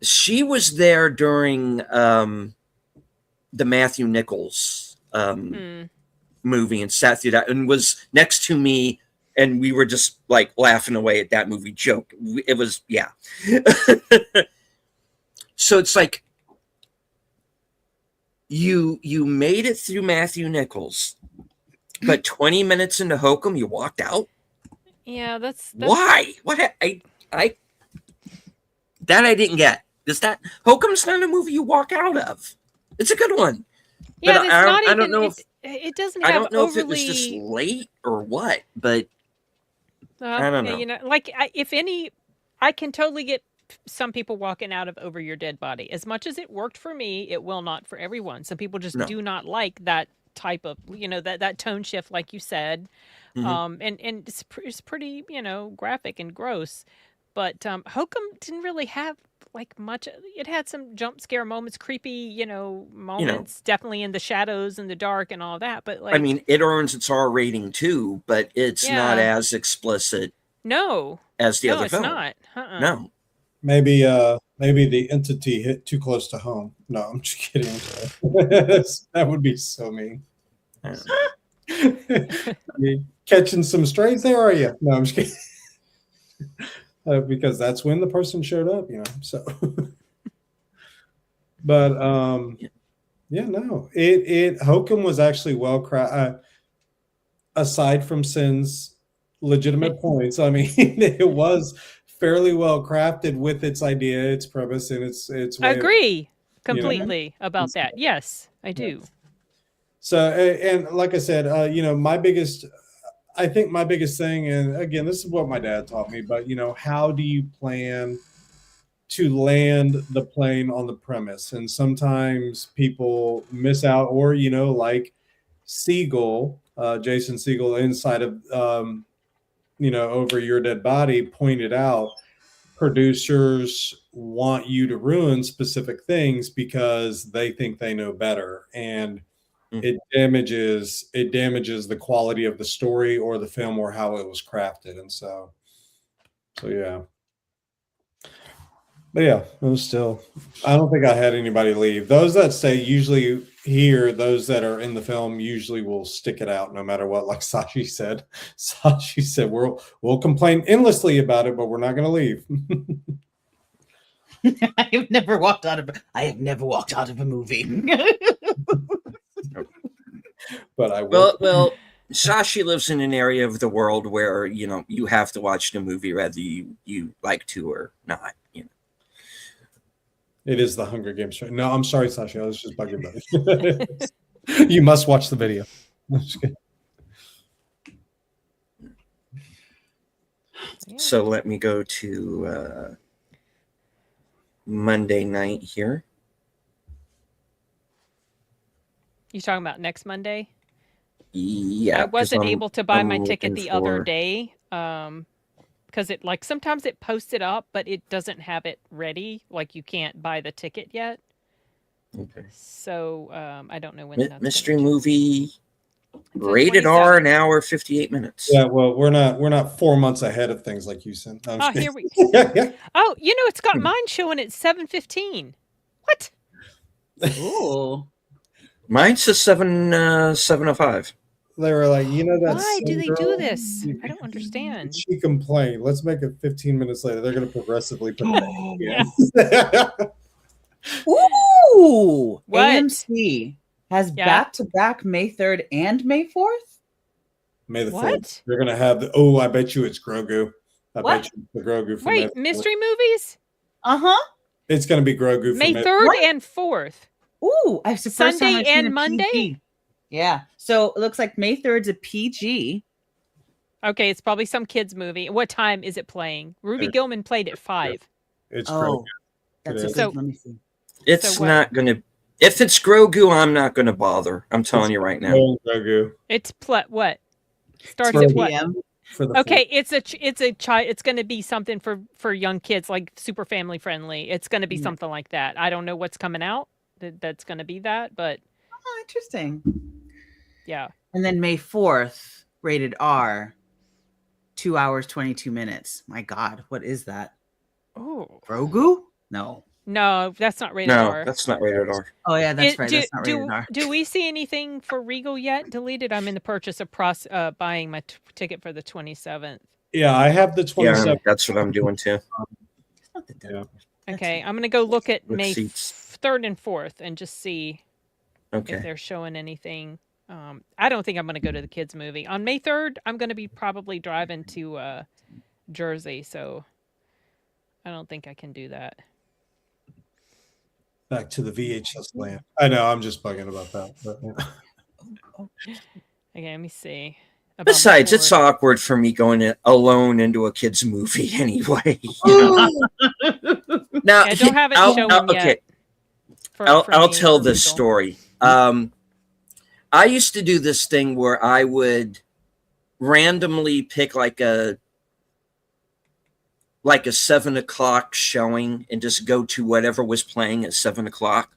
she was there during the Matthew Nichols movie and sat through that and was next to me, and we were just like laughing away at that movie joke. It was, yeah. So it's like you made it through Matthew Nichols, but 20 minutes into Hokum, you walked out. Yeah, that's Why? What? I that I didn't get. Is that Hokum's not a movie you walk out of? It's a good one. Yeah, But it's I not don't even, know if it doesn't I have don't know if overly. it was just late or what, but I don't know. You know, like if any, I can totally get some people walking out of Over Your Dead Body. As much as it worked for me, it will not for everyone. Some people just No. do not like that type of, you know, that tone shift, like you said. Mhm. And it's pretty, you know, graphic and gross. But Hokum didn't really have like much. It had some jump scare moments, creepy, you know, moments, definitely in the shadows and the dark and all that. But like, I mean, it earns its R rating too, but it's not Yeah. as explicit no, as the other it's film. not. No. Maybe the entity hit too close to home. No, I'm just kidding. That would be so mean. Yeah. I mean, catching some strays there, are you? No, I'm just kidding. Because that's when the person showed up, you know. So, but yeah, no, it Hokum was actually well crafted. Aside from Sin's legitimate points, I mean, it was fairly well crafted with its idea, its premise, and its I way of- agree completely about that. Yes, I do. So, and like I said, you know, I think my biggest thing, and again, this is what my dad taught me, but you know, how do you plan to land the plane on the premise? And sometimes people miss out, or you know, like Siegel, Jason Siegel, inside of you know, Over Your Dead Body, pointed out, producers want you to ruin specific things because they think they know better, and it damages the quality of the story or the film or how it was crafted. And so yeah. But yeah, it was still, I don't think I had anybody leave. Those that stay usually here, those that are in the film usually will stick it out no matter what. Like Sashi said. Sashi said, we'll complain endlessly about it, but we're not going to leave. I have never walked out of a movie. But I will. Well, Sashi lives in an area of the world where, you know, you have to watch the movie whether you like to or not, you know. It is the Hunger Games. No, I'm sorry, Sashi. I was just bugging about it. You must watch the video. I'm just kidding. So let me go to Monday night here. You talking about next Monday? Yeah, I 'cause wasn't I'm- able to buy I'm my ticket looking the other for- day. Because it like sometimes it posts it up, but it doesn't have it ready. Like you can't buy the ticket yet. Okay. So I don't know when that's gonna Mystery change. movie, It's the rated R, 27th. an hour 58 minutes. Yeah, well, we're not 4 months ahead of things like you said. No, I'm Oh, just here we. kidding. Yeah. Oh, it's got mine showing at 7:15. What? Ooh. Mine says 7:05. They were like, that Why do same they do girl, this? I don't understand. She complained. Let's make it 15 minutes later. They're going to progressively put Yeah. that. Ooh. What? AMC has Yeah. back-to-back May 3rd and May 4th. May the 4th. What? They're going to have I bet you it's Grogu. I What? bet you it's the Grogu for Wait, May. mystery movies? Uh-huh. It's going to be Grogu for May May. 3rd What? and 4th. Ooh, it's the first time Sunday I've seen and a Monday? PG. Yeah. So it looks like May 3rd's a PG. Okay, it's probably some kids movie. What time is it playing? Ruby There. Gilman played at 5. It's Oh, Grogu. that's It a is. good. So- Let me see. It's what? not going to. If it's Grogu, I'm not going to bother. I'm telling you right now. Oh, Grogu It's what? Starts for at the- what? PM. for the Okay, it's a child. It's going to be something for young kids, like super family friendly. It's going to be Yeah. something like that. I don't know what's coming out that's going to be that, but Oh, interesting. yeah. And then May 4th, rated R, 2 hours, 22 minutes. My God, what is that? Oh Grogu? No. no, that's not rated No, R. that's not rated R. Oh, yeah, that's It- right. That's not rated R. Do we see anything for Regal yet? Deleted. I'm in the process of buying my ticket for the 27th. Yeah, I have the Yeah, 27th. that's what I'm doing too. It's not the Yeah. devil. That's Okay, it. I'm gonna go look at Look May seats. 3rd and 4th and just see if Okay. they're showing anything. I don't think I'm gonna go to the kids movie on May 3rd. I'm gonna be probably driving to Jersey, so I don't think I can do that. Back to the VHS land. I know, I'm just bugging about that. But, yeah. Okay, let me see. About May Besides, it's 4th. awkward for me going alone into a kids movie anyway. Now, Yeah, I don't have it showing okay. yet. for I'll me tell for this Regal. story. I used to do this thing where I would randomly pick like a 7:00 showing and just go to whatever was playing at 7:00.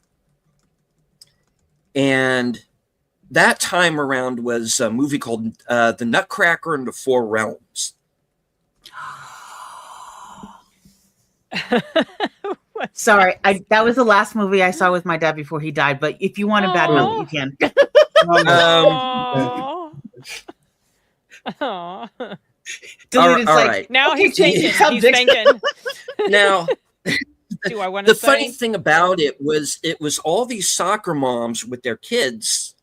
And that time around was a movie called The Nutcracker and the Four Realms. Sorry, that was the last movie I saw with my dad before he died. But if you want to badmouth, you can. Aw. Aw. Deleted, all like, right. Now Okay, he's change the thinking. He's subject. thinking. Now, Do I want to the funny say? thing about it was all these soccer moms with their kids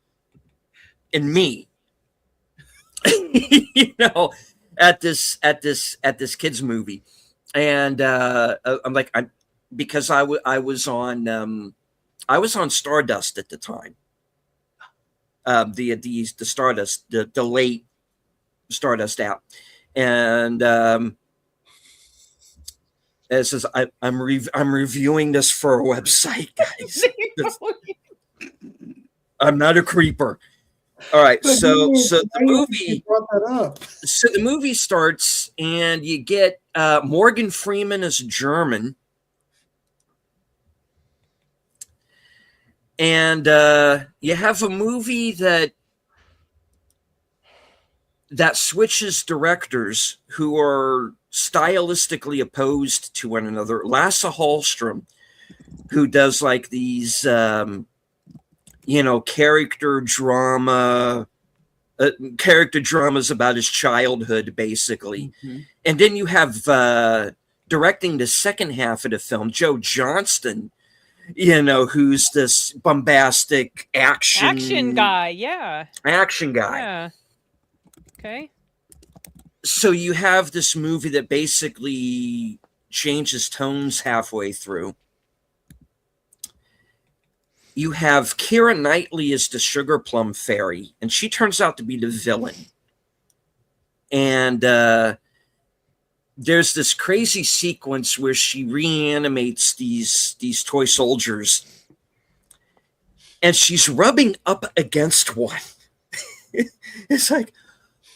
and me. At this kids movie, and I'm like, because I was on Stardust at the time. The Stardust, the late Stardust app, and it says I'm reviewing this for a website, guys. I'm not a creeper. All right, so the movie brought that up. So the movie starts, and you get Morgan Freeman as German, and you have a movie that switches directors who are stylistically opposed to one another. Lasse Hallström, who does like these, character dramas about his childhood, basically. Mhm. And then you have directing the second half of the film, Joe Johnston, who's this bombastic Action guy. Yeah. action guy. Yeah. Okay. So you have this movie that basically changes tones halfway through. You have Keira Knightley as the Sugar Plum Fairy, and she turns out to be the villain. And there's this crazy sequence where she reanimates these toy soldiers, and she's rubbing up against one. It's like,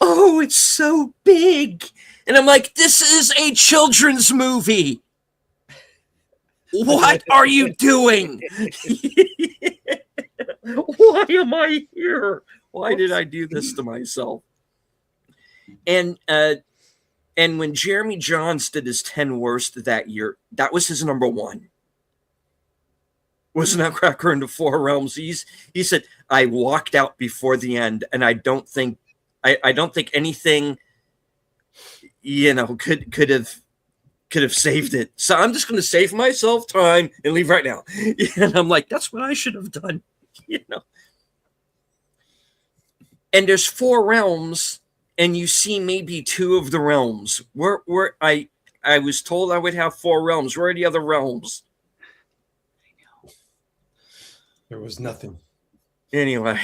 oh, it's so big. And I'm like, this is a children's movie. What are you doing? Why am I here? Why did I do this to myself? And when Jeremy Jahns did his 10 worst that year, that was his number one. Was Nutcracker in the Four Realms. He said, I walked out before the end, and I don't think anything, could have saved it. So I'm just going to save myself time and leave right now. And I'm like, that's what I should have done. And there's 4 realms, and you see maybe 2 of the realms. Where I was told I would have 4 realms. Where are the other realms? There was nothing. Anyway,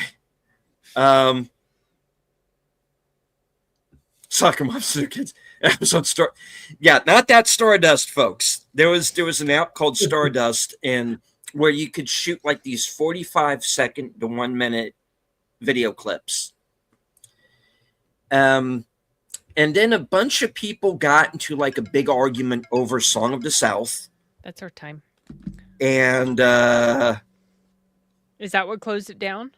Soccer Monster Kids episode start. Yeah, not that Stardust, folks. There was an app called Stardust, and where you could shoot like these 45-second to 1 minute video clips. And then a bunch of people got into like a big argument over Song of the South. That's our time. And is that what closed it down?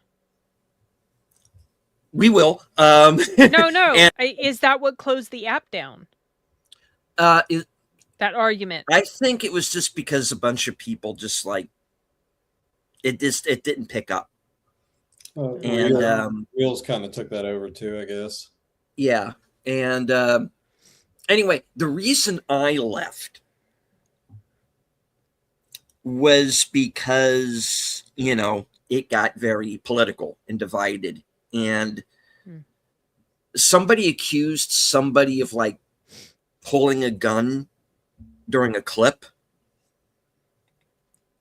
We will. No. And, Is that what closed the app down? That argument. I think it was just because a bunch of people just like it didn't pick up. And Wheels kind of took that over too, I guess. Yeah. And anyway, the reason I left was because, it got very political and divided. And somebody accused somebody of like pulling a gun during a clip,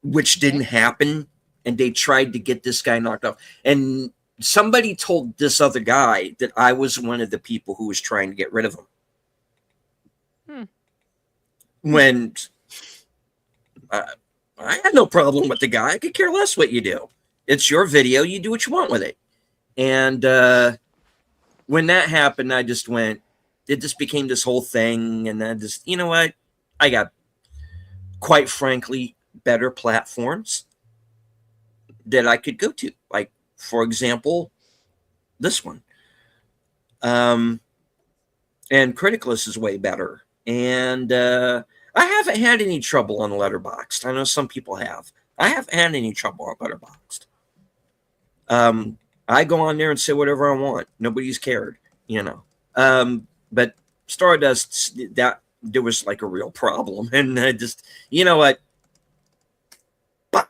which didn't happen. And they tried to get this guy knocked off. And somebody told this other guy that I was one of the people who was trying to get rid of him. When I had no problem with the guy. I could care less what you do. It's your video. You do what you want with it. And when that happened, I just went, it just became this whole thing. And then just, you know what? I got, quite frankly, better platforms that I could go to. Like, for example, this one. And Criticalist is way better. And I haven't had any trouble on Letterboxd. I know some people have. I haven't had any trouble on Letterboxd. I go on there and say whatever I want. Nobody's cared, But Stardust, that there was like a real problem, and I just, you know what? Bye.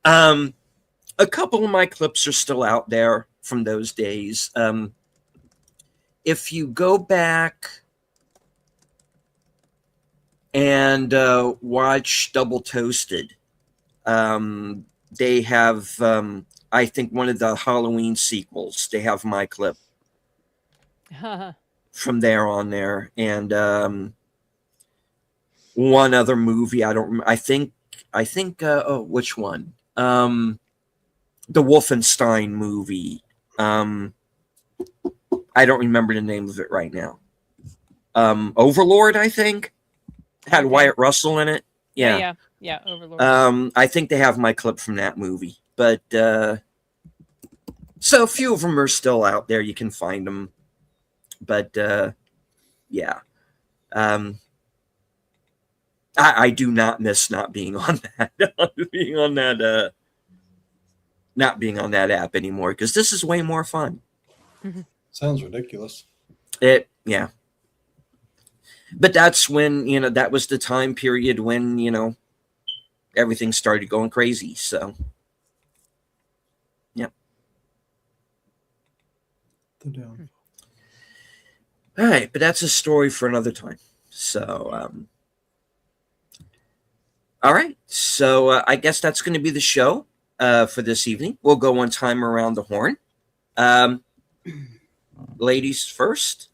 A couple of my clips are still out there from those days. If you go back and watch Double Toasted, they have, I think, one of the Halloween sequels. They have my clip from there on there, and one other movie. I don't. I think. Which one? The Wolfenstein movie. I don't remember the name of it right now. Overlord, I think, had Wyatt Russell in it. Yeah, Overlord. I think they have my clip from that movie, but so a few of them are still out there. You can find them, but yeah. I do not miss not being on that, not being on that app anymore, because this is way more fun. Sounds ridiculous. Yeah. But that's when, that was the time period when, everything started going crazy. So, yeah. All right. But that's a story for another time. So, all right. So I guess that's going to be the show for this evening. We'll go one time around the horn. Ladies first.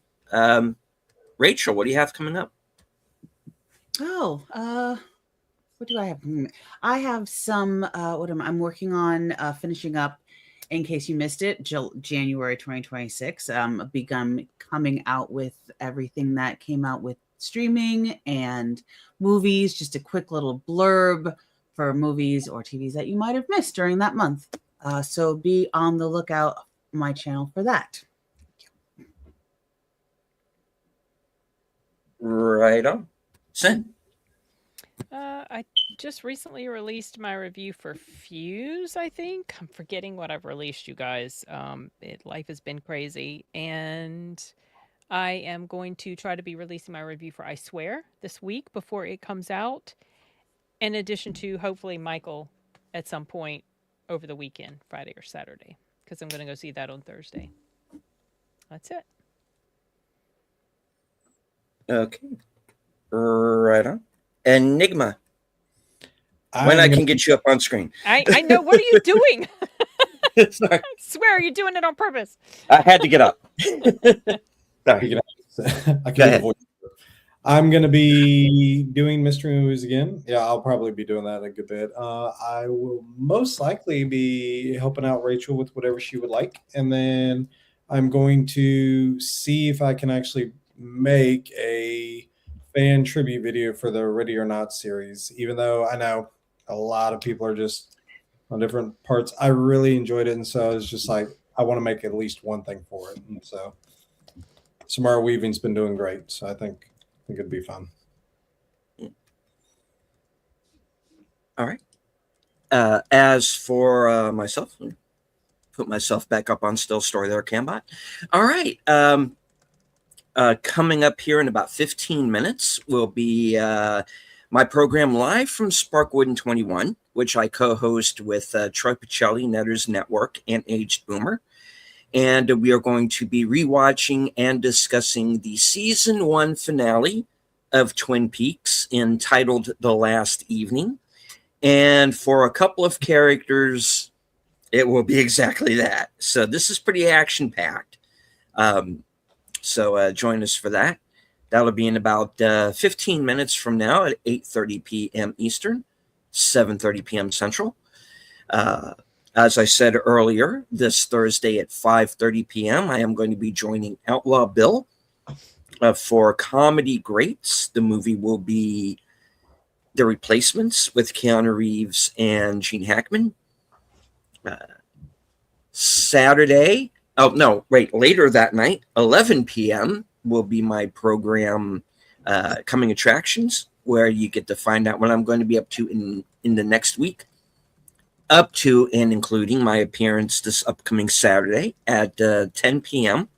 Rachel, what do you have coming up? Oh, what do I have? I have some. I'm working on finishing up. In case you missed it, January 2026. Begun coming out with everything that came out with streaming and movies. Just a quick little blurb for movies or TVs that you might have missed during that month. So be on the lookout on my channel for that. Right on. Sin. I just recently released my review for Fuse, I think. I'm forgetting what I've released, you guys. Life has been crazy. And I am going to try to be releasing my review for I Swear this week before it comes out. In addition to hopefully Michael at some point over the weekend, Friday or Saturday, because I'm going to go see that on Thursday. That's it. Okay. Right on. Enigma. When I can get you up on screen. I know. What are you doing? Sorry. I swear you're doing it on purpose. I had to get up. Sorry. I can avoid. I'm going to be doing mystery movies again. Yeah, I'll probably be doing that a good bit. I will most likely be helping out Rachel with whatever she would like. And then I'm going to see if I can actually make a fan tribute video for the Ready or Not series, even though I know a lot of people are just on different parts. I really enjoyed it. And so it's just like, I want to make at least one thing for it. And so Samara Weaving's been doing great. So I think it'd be fun. All right. As for myself, put myself back up on Still Story there, Cambot. All right. Coming up here in about 15 minutes will be my program live from Sparkwood in 21, which I co-host with Troy Pacelli, Netters Network, and Aged Boomer. And we are going to be rewatching and discussing the season 1 finale of Twin Peaks entitled The Last Evening. And for a couple of characters, it will be exactly that. So this is pretty action-packed. So join us for that. That'll be in about 15 minutes from now at 8:30 p.m. Eastern, 7:30 p.m. Central. As I said earlier, this Thursday at 5:30 p.m., I am going to be joining Outlaw Bill for Comedy Greats. The movie will be The Replacements with Keanu Reeves and Gene Hackman. Later that night, 11 p.m., will be my program, Coming Attractions, where you get to find out what I'm going to be up to in the next week. Up to and including my appearance this upcoming Saturday at 10 p.m.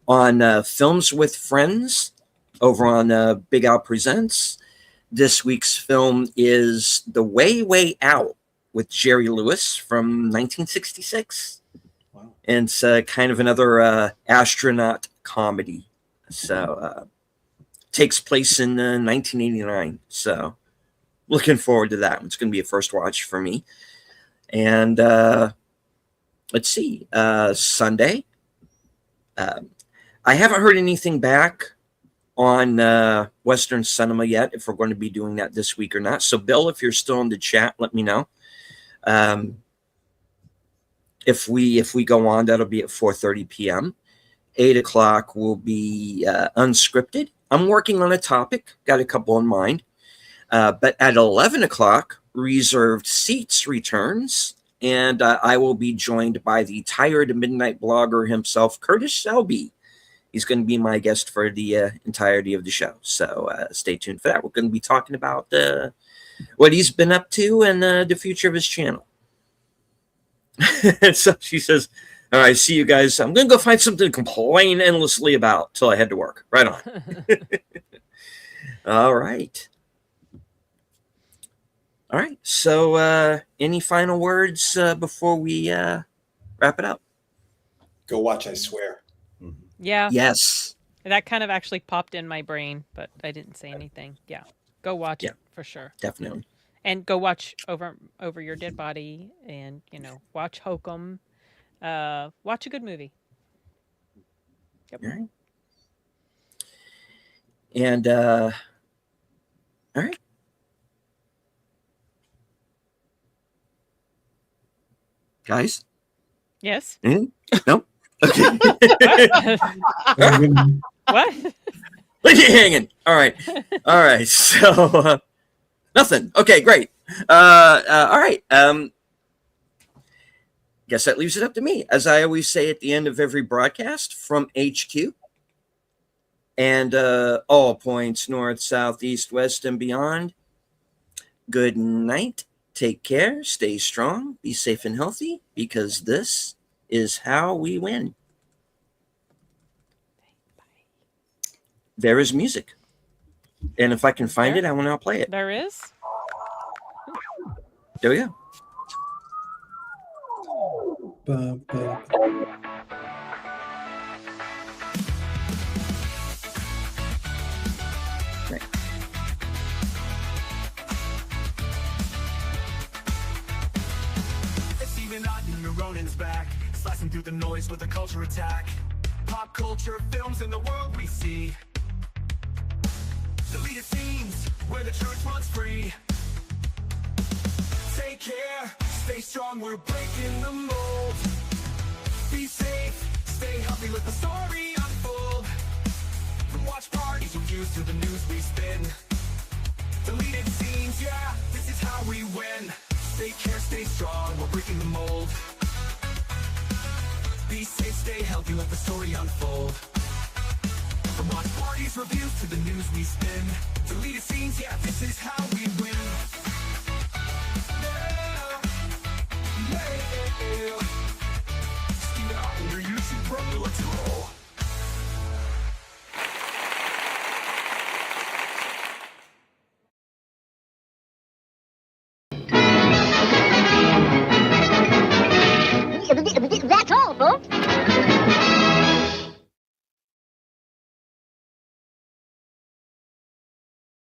on Films with Friends over on Big Al Presents. This week's film is The Way, Way Out with Jerry Lewis from 1966. Wow. And it's kind of another astronaut comedy. So takes place in 1989. So looking forward to that. It's going to be a first watch for me. And let's see, Sunday. I haven't heard anything back on Western Cinema yet, if we're going to be doing that this week or not. So, Bill, if you're still in the chat, let me know. If we go on, that'll be at 4:30 p.m. 8 o'clock will be unscripted. I'm working on a topic, got a couple in mind. But at 11 o'clock, Reserved Seats returns, and I will be joined by the tired midnight blogger himself, Curtis Selby. He's going to be my guest for the entirety of the show. So stay tuned for that. We're going to be talking about what he's been up to and the future of his channel. So she says, all right, see you guys. I'm going to go find something to complain endlessly about till I head to work. Right on. All right. All right. So any final words before we wrap it up? Go watch, I swear. Yeah. Yes. That kind of actually popped in my brain, but I didn't say anything. Yeah. Go watch it for sure. Definitely. And go watch Over Your Dead Body, and watch Hokum. Watch a good movie. Yep. All right. And all right. Guys? Yes. No? Okay. What? Leave you hanging. All right. All right. So nothing. Okay, great. All right. Guess that leaves it up to me. As I always say at the end of every broadcast from HQ and all points north, south, east, west, and beyond. Good night. Take care. Stay strong. Be safe and healthy, because this is how we win. There is music. And if I can find it, I will now play it. There is? There we go. Right. It's even not Neuronins back, slicing through the noise with a culture attack. Pop culture, films, and the world we see. Deleted scenes where the truth runs free. Take care, stay strong, we're breaking the mold. Be safe, stay healthy, let the story unfold. From watch parties, reviews to the news we spin. Deleted scenes, yeah, this is how we win. Take care, stay strong, we're breaking the mold. Be safe, stay healthy, let the story unfold. From watch parties, reviews to the news we spin. Deleted scenes, yeah, this is how we win. Let's roll. That's all, folks.